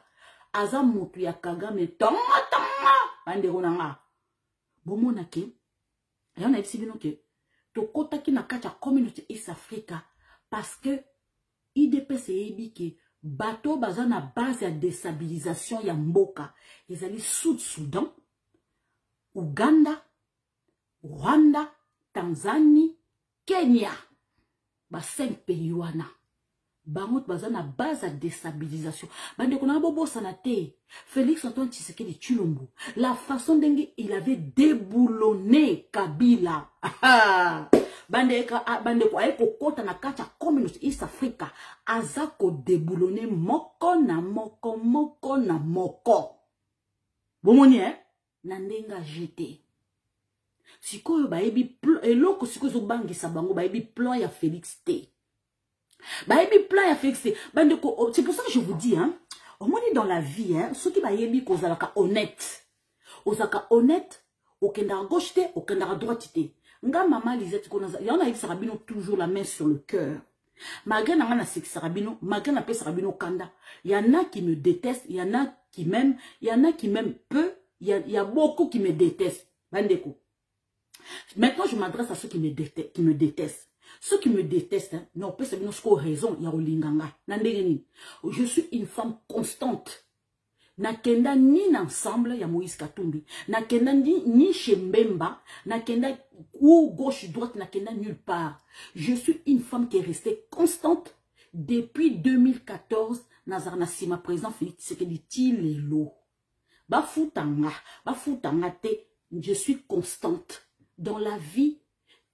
aza mutu ya Kagame tanga bande ronanga bomona ke ayona ebisibino ke to kota ki na kata communauté East Africa parce que IDPS yebi ke bateau baza na base ya déstabilisation ya mboka ezali Sud-Soudan, Uganda, Rwanda, Tanzanie, Kenya. Ba 5 pays wana. Bangot baza na base ya déstabilisation. Bande kona bobo sanate. Félix Antoine Tshisekedi Tshilombo. La façon dont il avait déboulonné Kabila. Bande ko ay ko kota na kacha communauté East Africa azako déboulonné moko na moko. Bomoni na ndenga jeté. Sikoyo baebi eloko sikoyo zo bangisa bango baebi plan ya Félix T. Baebi plan ya Félix T. Bande ko c'est pour ça que je vous dis au moins dans la vie ceux qui baebi ko zalaka honnête. Ozaka honnête, okenda gauche te, okenda droite te. Nga maman Lisette konaza yana yiki sarabino toujours la main sur le cœur. Malgré na sexy sarabino, malgré na pe sarabino kanda, il y en a qui me détestent, il y en a qui m'aiment, il y en a qui m'aiment peu, il y a beaucoup qui me détestent. Bandeko. Maintenant je m'adresse à ceux qui me détestent. Ceux qui me détestent, non, peut sabino sko raison ya olinganga. Nandengeni. Je suis une femme constante. Nakenda ni ensemble ya Moïse Katumbi, nakenda ni chez Mbemba, nakenda ou gauche droite, nakenda nulle part. Je suis une femme qui est restée constante depuis 2014. Nazarna Sima présent Félix Tshisekedi Tilelo. Bafutanga te. Je suis constante dans la vie.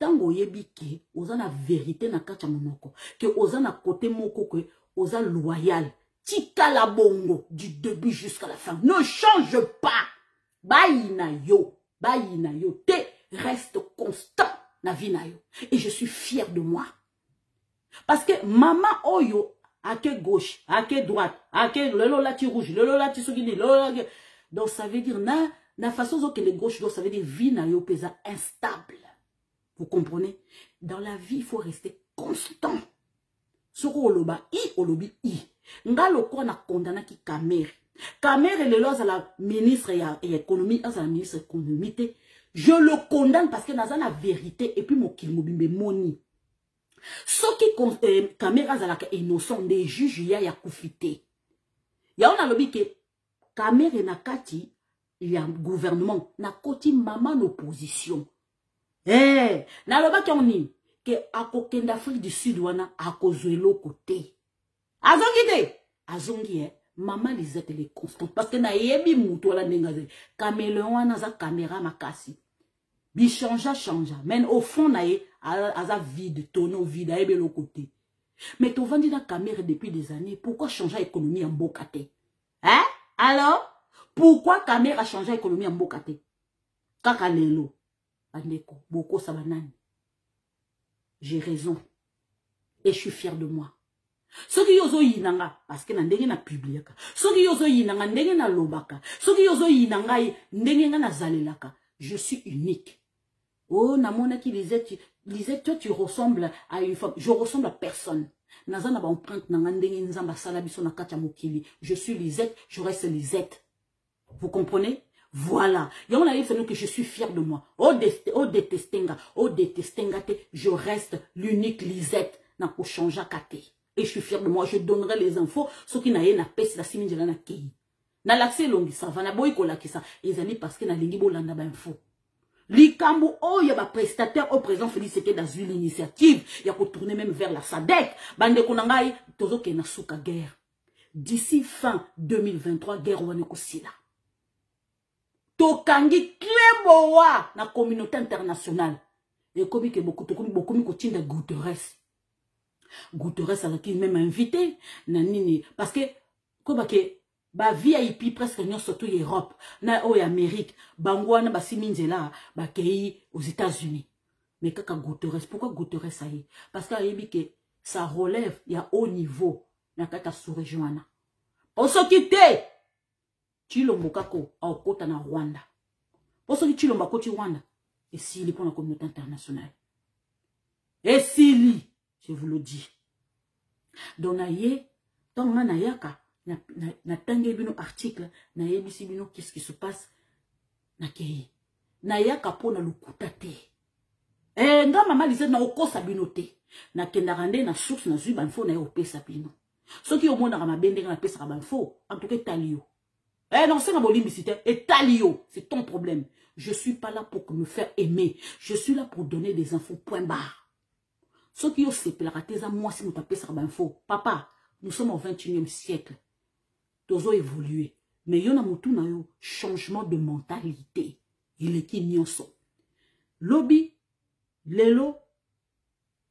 Tango yebike, oza na vérité na kacha monoko, que oza na côté moko que oza loyal. Tika la bongo du début jusqu'à la fin. Ne change pas. Baïna yo. Te reste constant na vie na yo. Et je suis fière de moi. Parce que maman oyo, à que gauche, à que droite, à que lolo lati rouge, lolo lati sogini, lolo. Donc ça veut dire na façon que les gauches, ça veut dire vie na yo pesa instable. Vous comprenez? Dans la vie, il faut rester constant. Soko oloba i olobi i. Ngalo ko na condamna ki Kamere. Kamere le loza la ministre ya économie, à la ministre économie. Je le condamne parce que naza la vérité et puis mokili mobimbe moni. Ce qui Kamere azalaka innocent des juges ya kufite. Ya on a lobby que Kamere na kati il y a un gouvernement na koti maman opposition. Na loba kioni que akoken d'Afrique du Sud wana akozwelo côté. Azongi maman Lisette elle est constante parce que na yebi mutu wala nengaze caméléon wana za caméra makasi bi changea mais au fond na ye aza vide tonneau vide ayebe le côté mais tu vandi na caméra depuis des années pourquoi changer l'économie en bokate alors pourquoi caméra changer l'économie en bokate Kaka lelo. Bandeko. Boko sabanani. J'ai raison. Et je suis fier de moi. Soki yozo yinanga, parce que na ndenge na publiaka. Soki yozo yinanga, ndenge na lobaka. Soki yozo yinanga, ndenge na zalelaka. Je suis unique. Oh, namona qui Lisette, toi tu ressembles à une femme. Je ressemble à personne. Nazana ba empreinte na ndenge nzamba sala biso na kacha mokili. Je suis Lisette, je reste Lisette. Vous comprenez? Voilà. Yon a dit que je suis fier de moi. Oh détestenga, je reste l'unique Lisette. Na ko changer kate. Et je suis fier de moi, je donnerai les infos. Ceux qui n'ont pas peste la semaine de la kei. Na l'accès longi ça, va na boy kola kisa. Ils amis parce que na lingi bolanda ba info. Likambo oh y a ba prestataire au présent Félix c'était dans une initiative. Il y a pour tourner même vers la SADC. Bande konangai tozo ke na suka guerre. D'ici fin 2023 guerre wane ko sila. Tokangi kleboa na communauté internationale. Et comme que beaucoup ko tinda Guterres. Guterres a qui même invité nanini parce que comme que ba VIP presque non surtout Europe na o Amérique bangwana ba siminzela ba kei aux États-Unis mais kaka Guterres pourquoi Guterres ça y parce qu'il que ça relève il y a haut niveau na kata sous-région ana pour ce qui était Chilomboka ko au kota na Rwanda pour ce qui Chilomba ko Rwanda et s'il est pour la communauté internationale et s'il je vous le dis. Donc, na yaka, na tangue bino article, na yebisi bino qu'est-ce qui se passe, na kei. Na yaka po na lukutate. Nga mama Lisette na oko sabino te. Na kenda rande na source na zui banfo na yo pesa bino. Ce qui au moins na mabende na pesa banfo, en tout cas talio. Non, c'est ma bolimbicité. Et talio, c'est ton problème. Je suis pas là pour me faire aimer. Je suis là pour donner des infos point barre. Ce qui est séparé, moi, si nous tapons sur l'info, papa, nous sommes au 21e siècle. Nous avons évolué. Mais il y a un changement de mentalité. Il est qui n'y sont. Lobby, Lelo,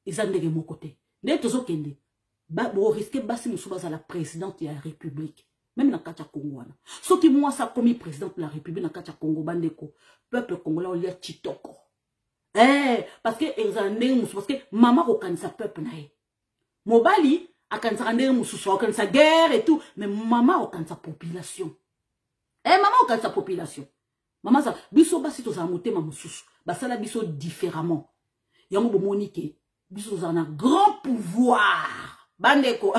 ils ont de mon côté. Nous avons kende. Vous risquez de se à la présidente de la République. Même dans le Kacha Congo. Ce qui moi, ça comme président de la République dans le Kacha Congo, bandeko, peuple congolais, on y a Chitoko. Parce que parce que maman okanisa peuple nae. Mobali akanisa randere mususu okanisa guerre et tout, mais maman okanisa population. Maman okanisa population. Maman ça biso basi to za motema mususu, basala biso différemment. Yango bomonike, biso za na grand pouvoir. Bandeko.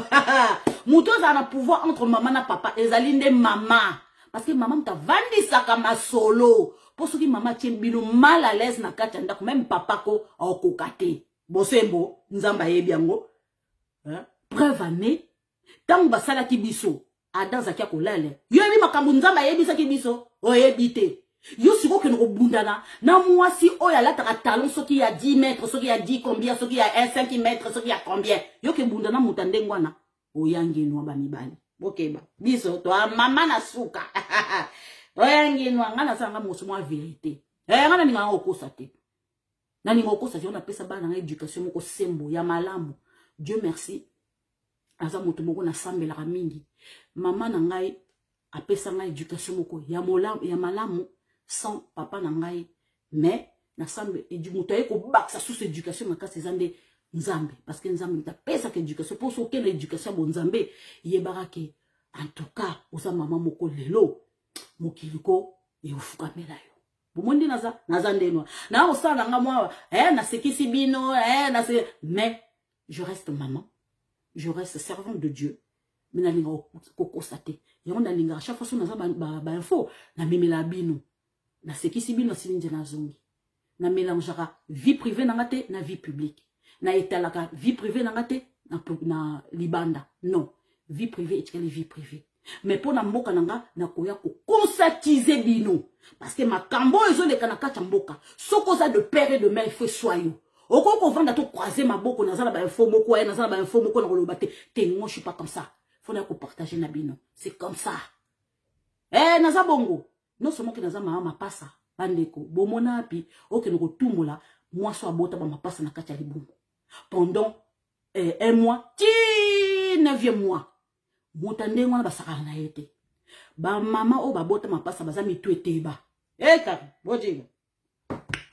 Muto za na pouvoir entre maman na papa, ezali nde maman. Parce que maman t'a vandi sakama solo. Pour ceux qui maman tient bino mal à l'aise na kachanda même papa ko au kokate. Bosembo nzamba yebiango. Preuve année tant basala ki biso ada zakia kolale. Yo yebi makambu nzamba yebisa ki biso o yebite. Yo siko ke no bundana na mwasi o ya la ta talon ceux qui a 10 mètres, ceux qui a 10 combien, ceux qui a 5 mètres, ceux qui a combien. Yo ke bundana mutande ngwana o yangi no ba mibali. Bokeba. Biso to mama na suka. Oyangi no ngana sanga musumo a vérité. Ngana ninga okosa te. Na ninga okosa je on appelle ça bana éducation moko sembo ya malamu. Dieu merci. Aza mutu moko na sambela mingi. Mama na ngai apesa ngai éducation moko ya malamu sans papa na ngai. Mais na sambe et du mutu ko baksa sous éducation makasi zande nzambe parce que nzambe ta pesa que éducation pour so que l'éducation bon nzambe yebarake en tout cas oza mama moko lelo mokiliko e ufukamela yo bomondi naza ndenwa na osala nga mwa na sekisi bino na se mais je reste maman, je reste servante de Dieu. Mais na linga ko constater yango na linga chaque fois naza ba info na memela bino na sekisi bino silinje na zongi na mélangeara vie privée na ngate na vie publique na etalaka vie privée na ngate na libanda non vie privée et vie privée. Mais pour na mboka nanga na koya ko consatiser bino parce que makambo ezo le kana kata mboka soko za de père et de mère il faut soyo oko ko vanda to croiser maboko na za ba info moko na za ba info moko na koloba te moi je suis pas comme ça faut na ko partager na bino c'est comme ça na za bongo non seulement que na za mama pasa bandeko bomona api oke no ko tumula moi so abota ba mapasa na kata libungu pendant un mois 9e mois motande ngwana basaka na yete ba mama o babota mapasa bazami tueteba kaka bojiga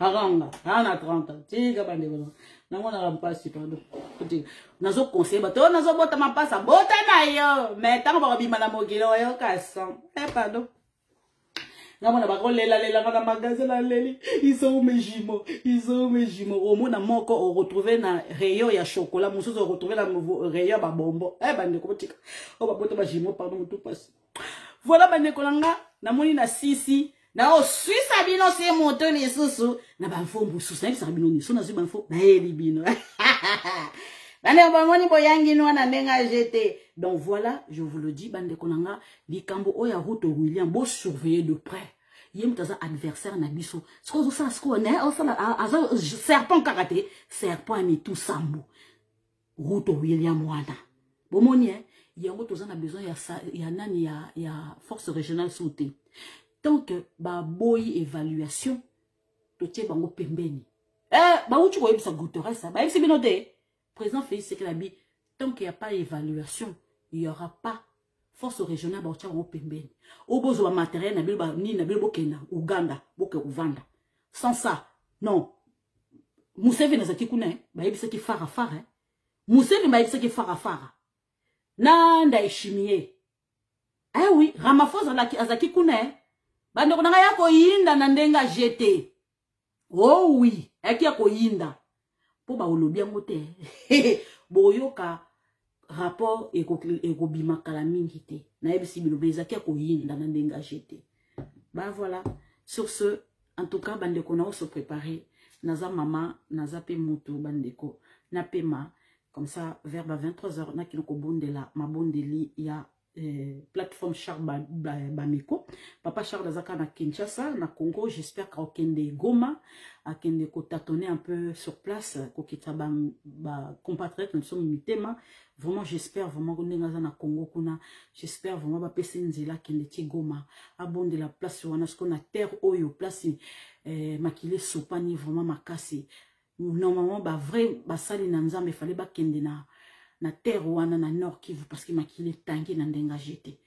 Aranga, ana 30 ans. Tika bande bana. Nango na rampasi pardon. Nazo conseil bato, nazo bota mapasa, bota na yo. Mais tango ba bima na mogilo yo kasan. Pardon. Namona ba ko lela na magasin la leli. Ils sont où mes jumeaux? Au moins na moko on retrouver na rayon ya chocolat, mususu on retrouver na rayon ba bonbon. Bande ko tika. O ba bota ba jumeaux pardon tout passe. Voilà bande ko langa, namoni na sisi. Na o Suisse abino se moto ni susu na banfo mbusu sa abino ni so na banfo na eli bino bande bamoni boyangi no na ndenga jeté. Donc voilà, je vous le dis bande konanga likambo oya Ruto William bo surveiller de près. Yem taza adversaire na biso sko ça sko ne o sala aza serpent karaté serpent ni tout sambo Ruto William wana bomoni yango toza na besoin ya nani ya force régionale sauté. Tant que ba boy évaluation to tie bango pembeni ba uchi ko yebisa goutera ça ba yebisa binote président Félix Sekelabi. Tant qu'il y a pas évaluation, il y aura pas force régionale ba uchi bango pembeni obozo ba matériel na bilba ni na bilbo kena Uganda boke uvanda. Sans ça non Museveni azaki kuna ba yebisa ki fara Museveni ba yebisa ki fara nanda ishimie oui Ramaphosa azaki kuna bande kuna yako yinda na ndenga jeté. Oh oui, eki yako yinda. Po ba olobi yango te. Boyoka rapport eko bima kala mingi te. Na yebisi bilobe ezaki yako yinda na ndenga jeté. Bah voilà. Sur ce, en tout cas bande ko na se préparer. Naza mama, naza pe moto bande ko na pema comme ça vers 23h na kinoko bondela ma bondeli ya plateforme Charles Bameko. Papa Charles Azaka na Kinshasa, na Congo. J'espère qu'au Kende Goma, à Kende ko tâtonner un peu sur place, ko kita ba compatriotes nous sommes mitema. Vraiment j'espère vraiment qu'on est na Congo kuna. J'espère vraiment ba pese nzela Kende ti Goma. Abonde la place wana ce qu'on a terre oyo place makile sopani vraiment makasi. Normalement ba vrai ba sali na nzambe fallait ba kende na terre wana na nord Kivu parce que makile tangi na ndenga jeté.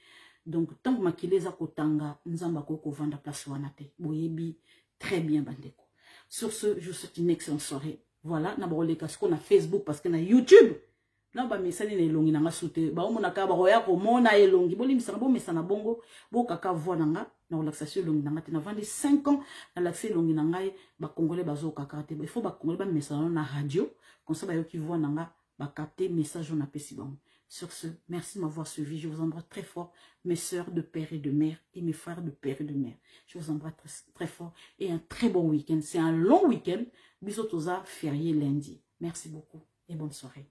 Donc tant que makile za kotanga nzamba ko vanda place wana te. Boyebi très bien bandeko. Sur ce, je vous souhaite une excellente soirée. Voilà, na ba leka ce na Facebook parce que na YouTube na ba mesani na elongi na soute ba omona ka ba roya ko mona elongi boli misana bo mesana bongo bo kaka voix nga na relaxation elongi nga te na vandi 5 ans na l'accès elongi nga ba congolais bazo kaka te. Il faut ba congolais ba mesana na radio comme ça ba yo ki voix nga ba capter message on appelle si bon. Sur ce, merci de m'avoir suivi. Je vous embrasse très fort, mes sœurs de père et de mère et mes frères de père et de mère. Je vous embrasse très fort et un très bon week-end. C'est un long week-end. Bisous tous à férié lundi. Merci beaucoup et bonne soirée.